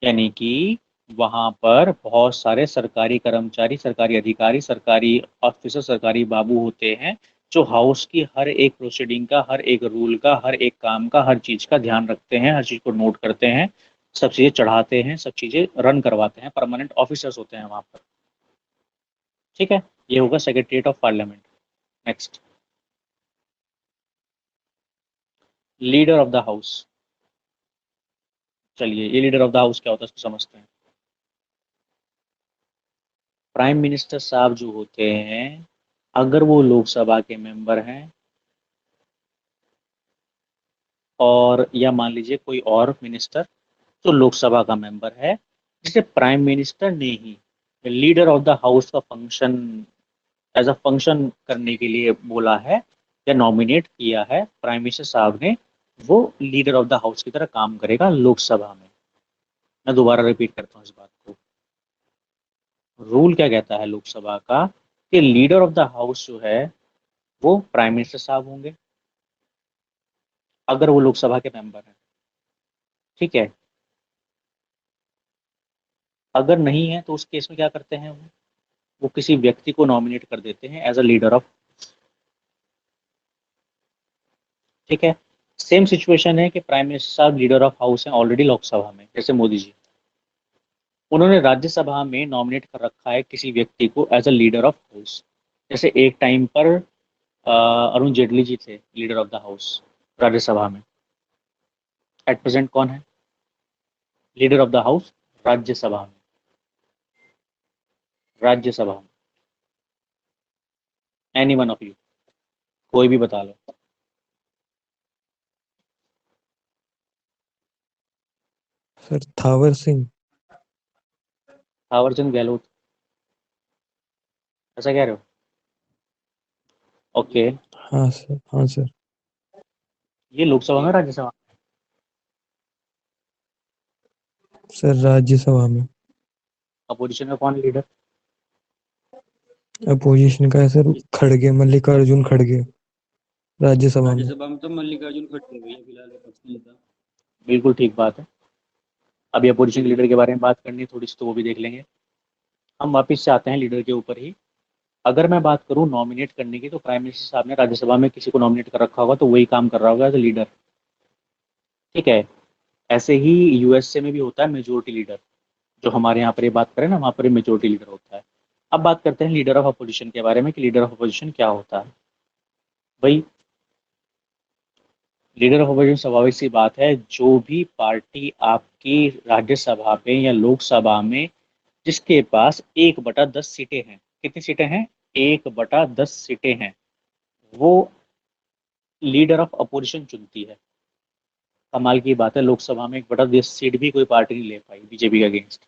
यानी कि वहां पर बहुत सारे सरकारी कर्मचारी, सरकारी अधिकारी, सरकारी ऑफिसर, सरकारी बाबू होते हैं, जो हाउस की हर एक प्रोसीडिंग का, हर एक रूल का, हर एक काम का, हर चीज का ध्यान रखते हैं, हर चीज को नोट करते हैं, सब चीजें चढ़ाते हैं, सब चीजें रन करवाते हैं। परमानेंट ऑफिसर्स होते हैं वहां पर। ठीक है। ये होगा secretariat of parliament. Next, leader of the house. चलिए, ये लीडर ऑफ द हाउस क्या होता है इसको समझते हैं। प्राइम मिनिस्टर साहब जो होते हैं, अगर वो लोकसभा के मेंबर हैं, और या मान लीजिए कोई और मिनिस्टर जो लोकसभा का मेंबर है, जिसे प्राइम मिनिस्टर ने ही लीडर ऑफ द हाउस का फंक्शन, एज अ फंक्शन करने के लिए बोला है या नॉमिनेट किया है प्राइम मिनिस्टर साहब ने, वो लीडर ऑफ द हाउस की तरह काम करेगा लोकसभा में। मैं दोबारा रिपीट करता हूँ इस बात को। रूल क्या कहता है लोकसभा का, कि लीडर ऑफ द हाउस जो है वो प्राइम मिनिस्टर साहब होंगे, अगर वो लोकसभा के मेंबर हैं। ठीक है। अगर नहीं है तो उस केस में क्या करते हैं वो किसी व्यक्ति को नॉमिनेट कर देते हैं एज अ लीडर ऑफ। ठीक है। सेम सिचुएशन है कि प्राइम मिनिस्टर साहब लीडर ऑफ हाउस हैं ऑलरेडी लोकसभा में, जैसे मोदी जी। उन्होंने राज्यसभा में नॉमिनेट कर रखा है किसी व्यक्ति को as a leader of house. जैसे एक टाइम पर अरुण जेटली जी थे leader of the house Rajya Sabha में। एट प्रेजेंट कौन है leader of the house Rajya Sabha में? राज्यसभा में एनी वन ऑफ यू, कोई भी बता लो। सर थावर सिंह। थावरचंद गहलोत, ऐसा कह रहे हो? ओके। हाँ सर, हाँ सर। ये लोकसभा में राज्यसभा? सर राज्यसभा में। अपोजिशन में कौन लीडर? अपोजिशन का है सर खड़गे, मल्लिकार्जुन खड़गे, राज्यसभा में। राज्यसभा में तो मल्लिकार्जुन खड़गे भैया फिलहाल विपक्ष नेता। बिल्कुल ठीक बात है। अभी अपोजिशन लीडर के बारे में बात करनी है थोड़ी सी, तो वो भी देख लेंगे। हम वापस से आते हैं लीडर के ऊपर ही। अगर मैं बात करूं नॉमिनेट करने की, तो प्राइम मिनिस्टर साहब ने राज्यसभा में किसी को नॉमिनेट कर रखा होगा, तो वही काम कर रहा होगा एज लीडर। ठीक है। ऐसे ही यूएसए में भी होता है मेजोरिटी लीडर, जो हमारे यहाँ पर ये बात करें ना, वहाँ पर मेजोरिटी लीडर होता है। अब बात करते हैं लीडर ऑफ अपोजिशन के बारे में, कि लीडर ऑफ अपोजिशन क्या होता है। भाई, लीडर ऑफ अपोजिशन स्वाभाविक सी बात है, जो भी पार्टी आपकी राज्यसभा में या लोकसभा में जिसके पास 1/10 सीटें हैं, कितनी सीटें हैं? 1/10 सीटें हैं, वो लीडर ऑफ अपोजिशन चुनती है। कमाल की बात है, लोकसभा में 1/10 सीट भी कोई पार्टी नहीं ले पाई बीजेपी के अगेंस्ट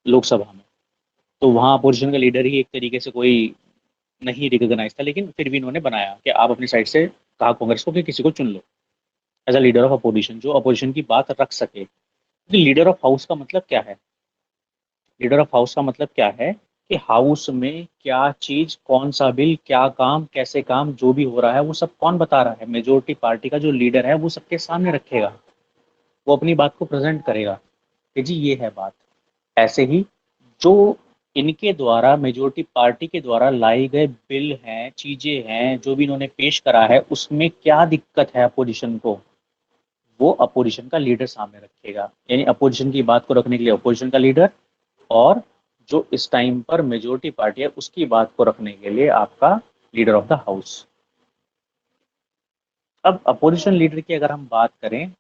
लोकसभा में। तो वहाँ अपोजिशन का लीडर ही एक तरीके से कोई नहीं रिकॉग्नाइज था, लेकिन फिर भी इन्होंने बनाया कि आप अपनी साइड से कहा कांग्रेस को कि किसी को चुन लो as a leader of opposition, जो अपोजिशन की बात रख सके। क्योंकि लीडर ऑफ हाउस का मतलब क्या है? लीडर ऑफ हाउस का मतलब क्या है कि हाउस में क्या चीज, कौन सा बिल, क्या काम, कैसे काम, जो भी हो रहा है वो सब कौन बता रहा है? मेजोरिटी पार्टी का जो लीडर है वो सबके सामने रखेगा, वो अपनी बात को प्रेजेंट करेगा कि जी ये है बात। ऐसे ही जो इनके द्वारा, मेजोरिटी पार्टी के द्वारा लाए गए बिल हैं, चीजें हैं, जो भी इन्होंने पेश करा है, उसमें क्या दिक्कत है अपोजिशन को, वो अपोजिशन का लीडर सामने रखेगा। यानी अपोजिशन की बात को रखने के लिए अपोजिशन का लीडर, और जो इस टाइम पर मेजोरिटी पार्टी है उसकी बात को रखने के लिए आपका लीडर ऑफ द हाउस। अब अपोजिशन लीडर की अगर हम बात करें,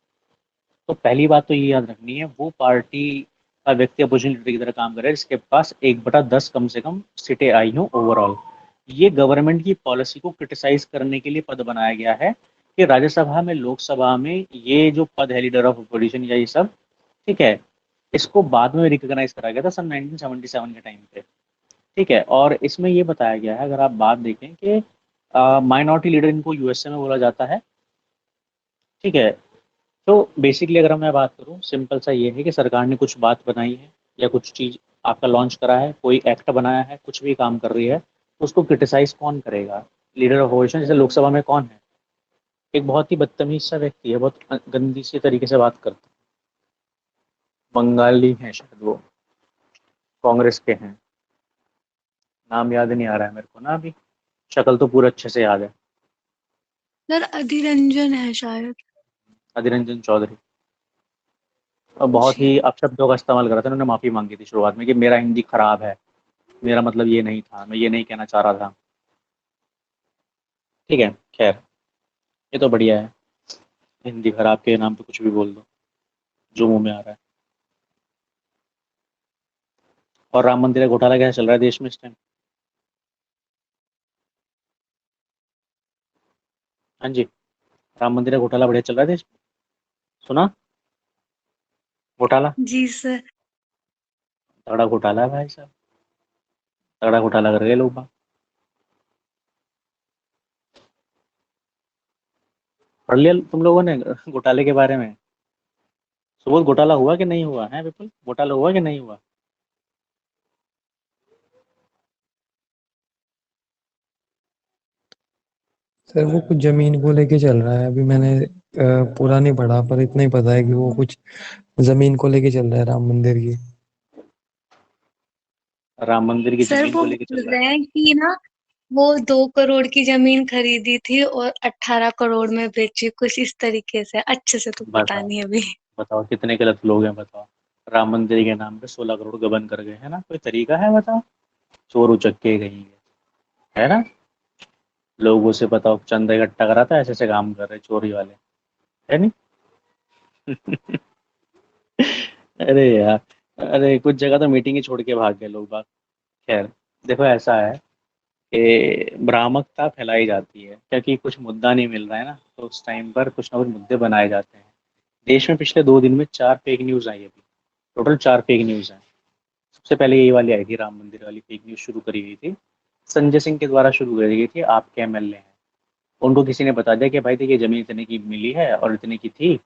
तो पहली बात तो ये याद रखनी है, वो पार्टी का व्यक्ति अपोजिशन लीडर की तरह काम करे जिसके पास 1/10 कम से कम सीटें आई हों ओवरऑल। ये गवर्नमेंट की पॉलिसी को क्रिटिसाइज करने के लिए पद बनाया गया है, कि राज्यसभा में, लोकसभा में ये जो पद है लीडर ऑफ अपोजिशन या ये सब, ठीक है, इसको बाद में रिकॉग्नाइज करा गया था सन 1977 के टाइम पे। ठीक है। और इसमें ये बताया गया है, अगर आप बात देखें, कि माइनॉरिटी लीडर इनको यूएसए में बोला जाता है। ठीक है। तो बेसिकली अगर मैं बात करूं, सिंपल सा ये है कि सरकार ने कुछ बात बनाई है या कुछ चीज़ आपका लॉन्च करा है, कोई एक्ट बनाया है, कुछ भी काम कर रही है, तो उसको क्रिटिसाइज कौन करेगा? Leader of opposition. जैसे लोकसभा में कौन है? एक बहुत ही बदतमीज सा व्यक्ति है, बहुत गंदी सी तरीके से बात करता है, बंगाली हैं शायद वो, कांग्रेस के हैं, नाम याद नहीं आ रहा है मेरे को ना अभी, शक्ल तो पूरा अच्छे से याद है। सर अधीर रंजन है शायद। अधीर रंजन चौधरी। और बहुत जी। ही अपशब्दों का इस्तेमाल करा था, उन्होंने माफ़ी मांगी थी शुरुआत में कि मेरा हिंदी खराब है, मेरा मतलब ये नहीं था, मैं ये नहीं कहना चाह रहा था। ठीक है, खैर, ये तो बढ़िया है। हिंदी खराब के नाम पे कुछ भी बोल दो जो मुंह में आ रहा है। और राम मंदिर का घोटाला क्या चल रहा है देश में इस टाइम? हाँ जी, राम मंदिर का घोटाला बढ़िया चल रहा है देश में। सुना घोटाला? जी सर। तगड़ा घोटाला है भाई साहब, तगड़ा घोटाला कर गए लोग बाग। पढ़ लिया तुम लोगों ने घोटाले के बारे में? सुबह घोटाला हुआ कि नहीं हुआ है विपुल, घोटाला हुआ कि नहीं हुआ? सर वो कुछ जमीन को लेके चल रहा है, अभी मैंने पूरा नहीं पढ़ा, पर इतना ही पता है कि वो कुछ जमीन को लेके चल रहा है राम मंदिर की। राम मंदिर की सर जमीन वो को लेके बोल चल रहा है। रहे हैं कि ना वो 2 करोड़ की जमीन खरीदी थी और 18 करोड़ में बेची, कुछ इस तरीके से। अच्छे से तो पता बताओ, नहीं अभी। बताओ कितने गलत लोग हैं बताओ। राम मंदिर के नाम पे 16 करोड़ गबन कर गए, है ना? कोई तरीका है बताओ? चोर उचक्के कहीं है ना? लोगों से बताओ चंदा इकट्ठा कराता है, ऐसे ऐसे काम कर रहे हैं चोरी वाले, है नहीं? अरे यार, अरे कुछ जगह तो मीटिंग ही छोड़ के भाग गए लोग बाग। खैर, देखो ऐसा है कि भ्रामकता फैलाई जाती है क्योंकि कुछ मुद्दा नहीं मिल रहा है ना, तो उस टाइम पर कुछ ना कुछ मुद्दे बनाए जाते हैं। देश में पिछले 2 दिन में 4 फेक न्यूज़ आई अभी, टोटल 4 फेक न्यूज़ हैं। सबसे पहले यही वाली आई थी, राम मंदिर वाली फेक न्यूज़ शुरू करी गई थी, संजय सिंह के द्वारा शुरू करी गई थी, आपके एमएलए हैं। उनको किसी ने बता दिया कि भाई देखिए ज़मीन इतने की मिली है और इतने की थी,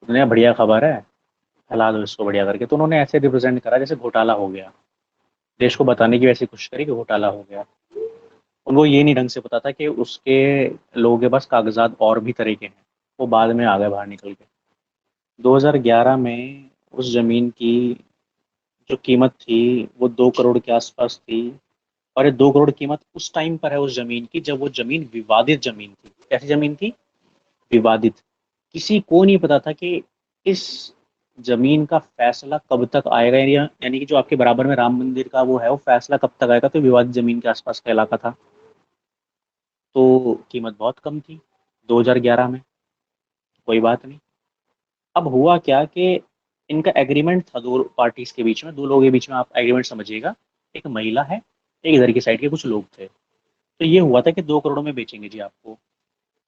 उन्हें बढ़िया खबर है, फैला दो इसको बढ़िया करके। तो उन्होंने ऐसे रिप्रेजेंट करा जैसे घोटाला हो गया, देश को बताने की वैसी कोशिश करी कि घोटाला हो गया। उनको ये नहीं ढंग से पता था कि उसके लोगों के पास कागजात और भी तरह के हैं, वो बाद में आ गए बाहर निकल के। 2011 में उस जमीन की जो कीमत थी वो 2 करोड़ के आसपास थी। और ये 2 करोड़ कीमत उस टाइम पर है उस जमीन की जब वो जमीन विवादित जमीन थी। कैसी जमीन थी? विवादित। किसी को नहीं पता था कि इस जमीन का फैसला कब तक आएगा, यानी कि जो आपके बराबर में राम मंदिर का वो है, वो फैसला कब तक आएगा। तो विवादित जमीन के आसपास का इलाका था, तो कीमत बहुत कम थी 2011 में। कोई बात नहीं। अब हुआ क्या कि इनका एग्रीमेंट था दो पार्टीज के बीच में, दो लोगों के बीच में, आप एग्रीमेंट समझिएगा। एक महिला है, एक इधर की साइड के कुछ लोग थे। तो ये हुआ था कि 2 करोड़ में बेचेंगे जी आपको।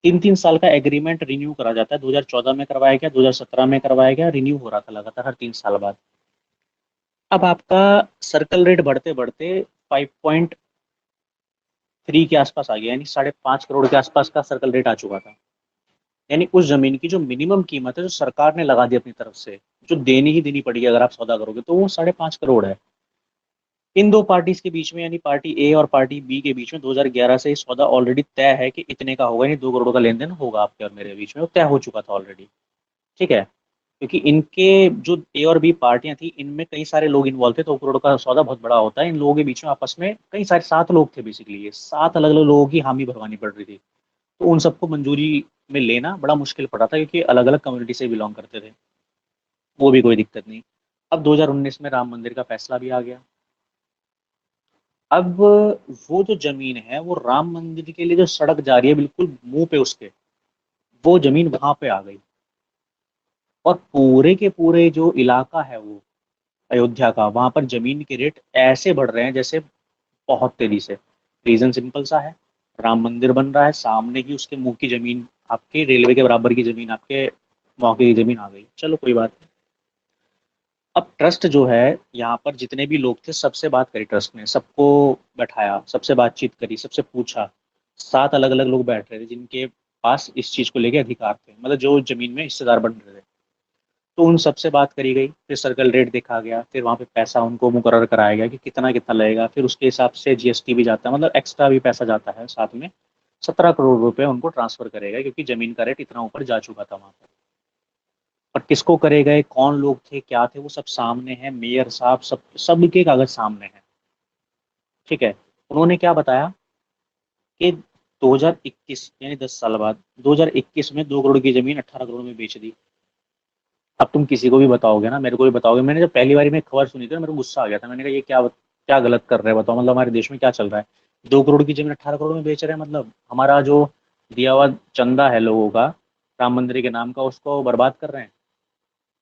3-3 साल का एग्रीमेंट रिन्यू करा जाता है। 2014 में करवाया गया, 2017 में करवाया गया, रिन्यू हो रहा था लगातार हर 3 साल बाद। अब आपका सर्कल रेट बढ़ते बढ़ते 5.3 के आसपास आ गया, यानी 5.5 करोड़ के आसपास का सर्कल रेट आ चुका था। यानी उस जमीन की जो मिनिमम कीमत है जो सरकार ने लगा दी अपनी तरफ से, जो देनी ही देनी पड़ेगी अगर आप सौदा करोगे, तो वो 5.5 करोड़ है। इन दो पार्टीज के बीच में, यानी पार्टी ए और पार्टी बी के बीच में 2011 से ये सौदा ऑलरेडी तय है कि इतने का होगा, यानी 2 करोड़ का लेन देन होगा आपके और मेरे बीच में, वो तय हो चुका था ऑलरेडी। ठीक है, क्योंकि इनके जो ए और बी पार्टियां थी इनमें कई सारे लोग इन्वॉल्व थे, 2 करोड़ का सौदा बहुत बड़ा होता है। इन लोगों के बीच में आपस में कई सारे 7 लोग थे बेसिकली, ये 7 अलग अलग लोगों की हामी भरवानी पड़ रही थी। तो उन सबको मंजूरी में लेना बड़ा मुश्किल पड़ा था क्योंकि अलग अलग कम्युनिटी से बिलोंग करते थे। वो भी कोई दिक्कत नहीं। अब 2019 में राम मंदिर का फैसला भी आ गया। अब वो जो जमीन है वो राम मंदिर के लिए जो सड़क जा रही है बिल्कुल मुंह पे उसके, वो जमीन वहां पे आ गई। और पूरे के पूरे जो इलाका है वो अयोध्या का, वहां पर जमीन के रेट ऐसे बढ़ रहे हैं जैसे बहुत तेजी से। रीजन सिंपल सा है, राम मंदिर बन रहा है, सामने की उसके मुंह की जमीन, आपके रेलवे के बराबर की जमीन, आपके मौके की जमीन आ गई। चलो कोई बात नहीं। अब ट्रस्ट जो है, यहाँ पर जितने भी लोग थे सबसे बात करी ट्रस्ट ने, सबको बैठाया, सबसे बातचीत करी, सबसे पूछा। 7 अलग अलग लोग बैठ रहे थे जिनके पास इस चीज को लेके अधिकार थे, मतलब जो जमीन में हिस्सेदार बन रहे थे। तो उन सबसे बात करी गई, फिर सर्कल रेट देखा गया, फिर वहाँ पे पैसा उनको मुकर्रर कराया गया कि कितना कितना लगेगा, फिर उसके हिसाब से जीएसटी भी जाता है, मतलब एक्स्ट्रा भी पैसा जाता है साथ में। 17 करोड़ रुपए उनको ट्रांसफर करेगा क्योंकि जमीन का रेट इतना ऊपर जा चुका था वहाँ पर। और किसको करे गए, कौन लोग थे, क्या थे, वो सब सामने है, मेयर साहब सब, सबके कागज सामने हैं। ठीक है, उन्होंने क्या बताया कि 2021 यानी 10 साल बाद 2021 में 2 करोड़ की जमीन 18 करोड़ में बेच दी। अब तुम किसी को भी बताओगे ना, मेरे को भी बताओगे, मैंने जब पहली बार में खबर सुनी थी ना, मेरे को गुस्सा आ गया था। मैंने कहा ये क्या क्या गलत कर रहे हैं बताओ, मतलब हमारे देश में क्या चल रहा है? 2 करोड़ की जमीन 18 करोड़ में बेच रहे हैं, मतलब हमारा जो दिया हुआ चंदा है लोगों का, राम मंदिर के नाम का उसको बर्बाद कर रहे हैं।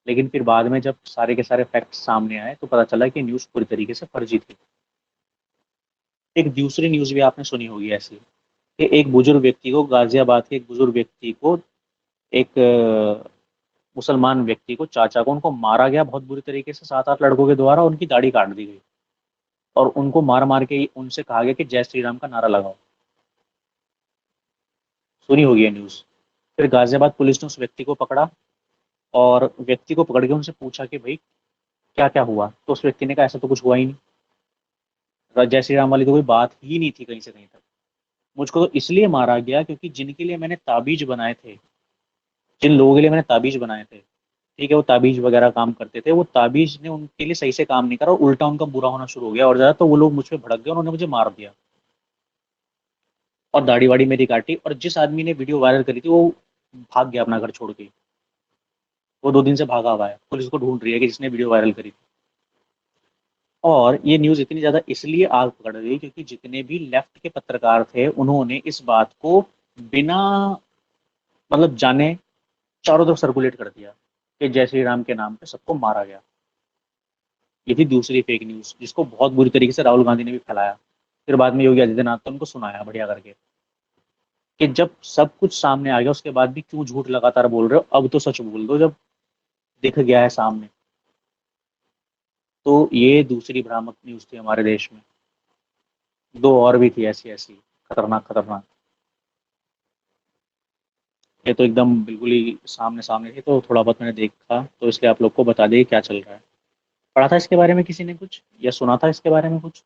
लेकिन फिर बाद में जब सारे के सारे फैक्ट्स सामने आए तो पता चला कि न्यूज़ पूरी तरीके से फर्जी थी। एक दूसरी न्यूज़ भी आपने सुनी होगी ऐसी, कि एक बुजुर्ग व्यक्ति को, गाजियाबाद के एक बुजुर्ग व्यक्ति को, एक मुसलमान व्यक्ति को, चाचा को, उनको मारा गया बहुत बुरी तरीके से 7-8 लड़कों के द्वारा। उनकी दाढ़ी काट दी गई और उनको मार मार के उनसे कहा गया कि जय श्री राम का नारा लगाओ। सुनी होगी ये न्यूज़। फिर गाजियाबाद पुलिस ने उस व्यक्ति को पकड़ा और व्यक्ति को पकड़ के उनसे पूछा कि भाई क्या क्या हुआ, तो उस व्यक्ति ने कहा ऐसा तो कुछ हुआ ही नहीं, जय श्री राम वाली तो कोई बात ही नहीं थी कहीं से कहीं तक। मुझको तो इसलिए मारा गया क्योंकि जिनके लिए मैंने ताबीज बनाए थे, जिन लोगों के लिए मैंने ताबीज बनाए थे, ठीक है, वो ताबीज वगैरह काम करते थे, वो ताबीज ने उनके लिए सही से काम नहीं करा और उल्टा उनका बुरा होना शुरू हो गया और ज़्यादा, तो वो लोग मुझ पर भड़क गए, उन्होंने मुझे मार दिया और दाढ़ी वाड़ी मेरी काटी। और जिस आदमी ने वीडियो वायरल करी थी वो भाग गया अपना घर छोड़ के। वो 2 दिन से भागा हुआ है, पुलिस को ढूंढ रही है कि जिसने वीडियो वायरल करी थी। और ये न्यूज़ इतनी ज़्यादा इसलिए आग पकड़ गई क्योंकि जितने भी लेफ्ट के पत्रकार थे उन्होंने इस बात को बिना मतलब जाने चारों तरफ सर्कुलेट कर दिया कि जय श्री राम के नाम पे सबको मारा गया। ये थी दूसरी फेक न्यूज़ जिसको बहुत बुरी तरीके से राहुल गांधी ने भी फैलाया। फिर बाद में योगी आदित्यनाथ ने उनको सुनाया बढ़िया करके कि जब सब कुछ सामने आ गया उसके बाद भी क्यों झूठ लगातार बोल रहे हो, अब तो सच बोल दो जब दिख गया है सामने। तो ये दूसरी भ्रामक न्यूज़ थी हमारे देश में। 2 और भी थी ऐसी ऐसी खतरनाक खतरनाक। ये तो एकदम बिल्कुल ही सामने सामने थी, तो थोड़ा बहुत मैंने देखा तो इसलिए आप लोग को बता दें क्या चल रहा है। पढ़ा था इसके बारे में किसी ने कुछ, या सुना था इसके बारे में कुछ?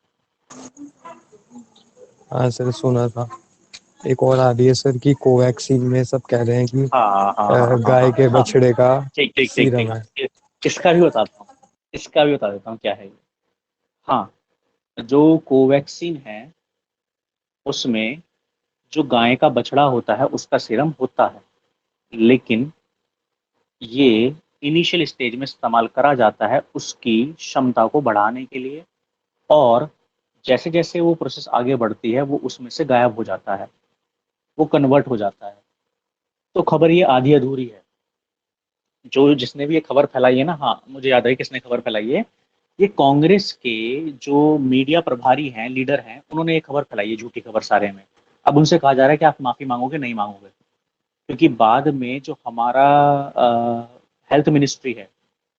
हाँ सर, सुना था। एक और आ रही है सर कि कोवैक्सीन में सब कह रहे हैं कि हाँ हाँ हाँ हाँ हाँ गाय के हाँ। बछड़े का ठीक ठीक ठीक सीरम ठीक। है। इसका भी बताता हूँ, इसका भी बता देता हूँ क्या है ये। हाँ, जो कोवैक्सीन है उसमें जो गाय का बछड़ा होता है उसका सीरम होता है, लेकिन ये इनिशियल स्टेज में इस्तेमाल करा जाता है उसकी क्षमता को बढ़ाने के लिए। और जैसे जैसे वो प्रोसेस आगे बढ़ती है वो उसमें से गायब हो जाता है, वो कन्वर्ट हो जाता है। तो खबर ये आधी अधूरी है। जो जिसने भी ये खबर फैलाई है ना, हाँ मुझे याद है किसने खबर फैलाई है। ये कांग्रेस के जो मीडिया प्रभारी हैं, लीडर हैं, उन्होंने ये खबर फैलाई है, झूठी खबर सारे में। अब उनसे कहा जा रहा है कि आप माफ़ी मांगोगे, नहीं मांगोगे, क्योंकि बाद में जो हमारा हेल्थ मिनिस्ट्री है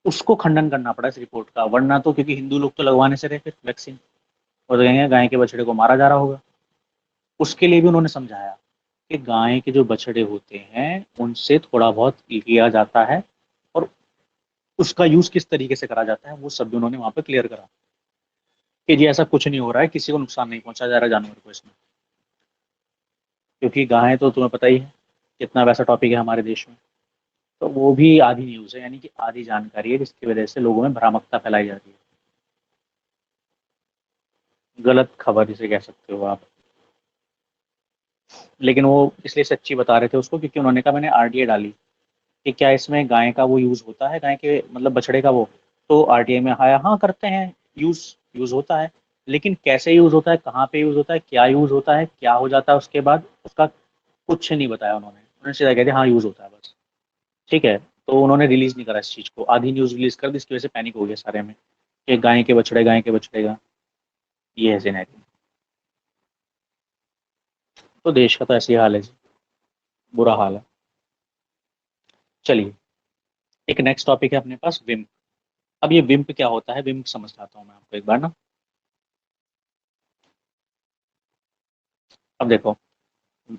उसको खंडन करना पड़ा इस रिपोर्ट का। वरना तो क्योंकि हिंदू लोग तो लगवाने से रहे फिर वैक्सीन, और तो कहेंगे गाय के बछड़े को मारा जा रहा होगा। उसके लिए भी उन्होंने समझाया कि गाय के जो बछड़े होते हैं उनसे थोड़ा बहुत लिया जाता है और उसका यूज़ किस तरीके से करा जाता है वो सब भी उन्होंने वहाँ पे क्लियर करा कि जी ऐसा कुछ नहीं हो रहा है, किसी को नुकसान नहीं पहुंचा जा रहा जानवर को इसमें। क्योंकि गाय तो तुम्हें पता ही है कितना वैसा टॉपिक है हमारे देश में। तो वो भी आधी न्यूज़ है, यानी कि आधी जानकारी है जिसकी वजह से लोगों में भ्रामकता फैलाई जा रही है। गलत खबर जिसे कह सकते हो आप। लेकिन वो इसलिए सच्ची बता रहे थे उसको क्योंकि उन्होंने कहा मैंने आरटीए डाली कि क्या इसमें गाय का वो यूज़ होता है, गाय के मतलब बछड़े का वो। तो आरटीए में आया हाँ करते हैं, यूज़ यूज़ होता है, लेकिन कैसे यूज़ होता है, कहाँ पे यूज़ होता है, क्या यूज़ होता है, क्या हो जाता है उसके बाद, उसका कुछ नहीं बताया उन्होंने। उन्होंने सीधा कह दिया हाँ यूज़ होता है बस। ठीक है, तो उन्होंने रिलीज़ नहीं करा इस चीज़ को, आधी न्यूज़ रिलीज़ कर दी, इसकी वजह से पैनिक हो गया सारे में कि गाय के बछड़े, गाय के बछड़े का ये है सीन। तो देश का तो ऐसी हाल है जी, बुरा हाल है। चलिए, एक नेक्स्ट टॉपिक है अपने पास, विम्प। अब ये विम्प क्या होता है, विम्प समझाता हूँ मैं आपको एक बार ना। अब देखो,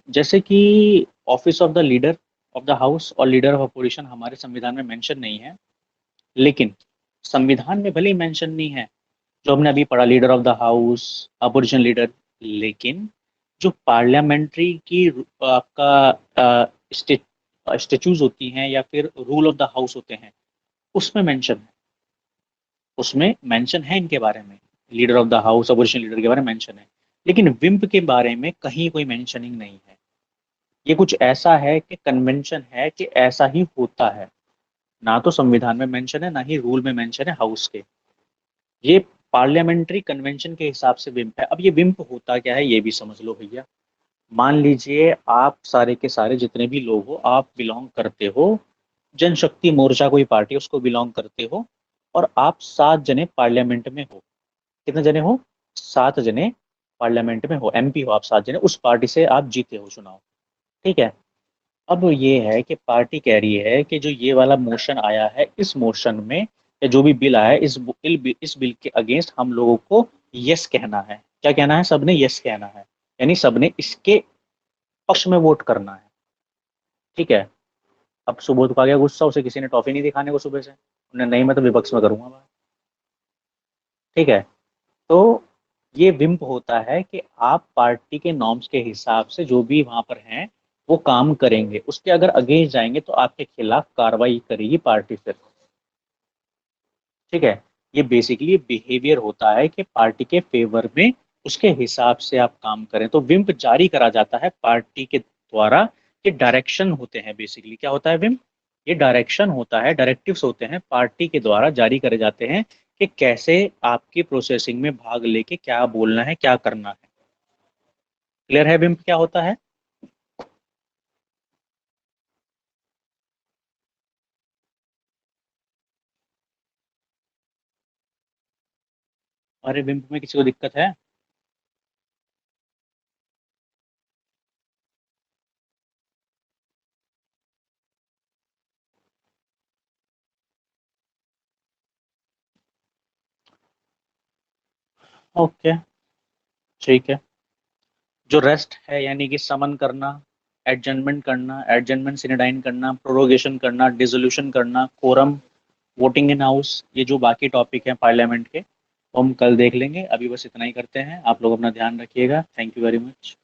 जैसे कि office of the leader of the house और लीडर ऑफ अपोजिशन हमारे संविधान में मेंशन नहीं है, लेकिन संविधान में भले ही मेंशन नहीं है जो हमने अभी पढ़ा, leader of the house, opposition leader, लेकिन जो पार्लियामेंट्री की आपका स्टेचूज होती हैं या फिर रूल ऑफ द हाउस होते हैं उसमें मेंशन है, उसमें मेंशन है इनके बारे में। Leader of the house, opposition leader के बारे में मेंशन है, लेकिन विम्प के बारे में कहीं कोई मेंशनिंग नहीं है। ये कुछ ऐसा है कि कन्वेंशन है कि ऐसा ही होता है, ना तो संविधान में मेंशन है ना ही रूल में मेंशन है हाउस के। ये पार्लियामेंट्री कन्वेंशन के हिसाब से विम्प है। अब ये विम्प होता क्या है ये भी समझ लो भैया। मान लीजिए आप सारे के सारे जितने भी लोग हो, आप बिलोंग करते हो जनशक्ति मोर्चा, कोई पार्टी, उसको बिलोंग करते हो, और आप 7 जने पार्लियामेंट में हो। कितने जने हो? 7 जने पार्लियामेंट में हो, एमपी हो आप 7 जने, उस पार्टी से आप जीते हो चुनाव। ठीक है। अब ये है कि पार्टी कह रही है कि जो ये वाला मोशन आया है, इस मोशन में या जो भी बिल आया है, इस बिल के अगेंस्ट हम लोगों को यस कहना है। क्या कहना है? सबने यस कहना है, यानी सबने इसके पक्ष में वोट करना है। ठीक है। अब सुबोध को आ गया गुस्सा, उसे किसी ने टॉफी नहीं दिखाने को सुबह से, उन्हें नहीं, मैं तो विपक्ष में करूंगा बात। ठीक है। तो ये विम्प होता है कि आप पार्टी के नॉर्म्स के हिसाब से जो भी वहां पर हैं वो काम करेंगे, उसके अगर अगेंस्ट जाएंगे तो आपके खिलाफ कार्रवाई करेगी पार्टी फिर। ठीक है। ये बेसिकली बिहेवियर होता है कि पार्टी के फेवर में उसके हिसाब से आप काम करें। तो विम्प जारी करा जाता है पार्टी के द्वारा। ये डायरेक्शन होते हैं, बेसिकली क्या होता है विम्प? ये डायरेक्शन होता है, डायरेक्टिव्स होते हैं पार्टी के द्वारा जारी करे जाते हैं कि कैसे आपकी प्रोसेसिंग में भाग लेके क्या बोलना है, क्या करना है। क्लियर है विम्प क्या होता है? अरे विम्प में किसी को दिक्कत है? ओके, ठीक है। जो रेस्ट है, यानी कि समन करना, एडजमेंट करना, एडजमेंट सिनेडाइन करना, प्रोरोगेशन करना, डिसोल्यूशन करना, कोरम, वोटिंग इन हाउस, ये जो बाकी टॉपिक हैं पार्लियामेंट के, वो हम कल देख लेंगे। अभी बस इतना ही करते हैं। आप लोग अपना ध्यान रखिएगा। Thank you very much.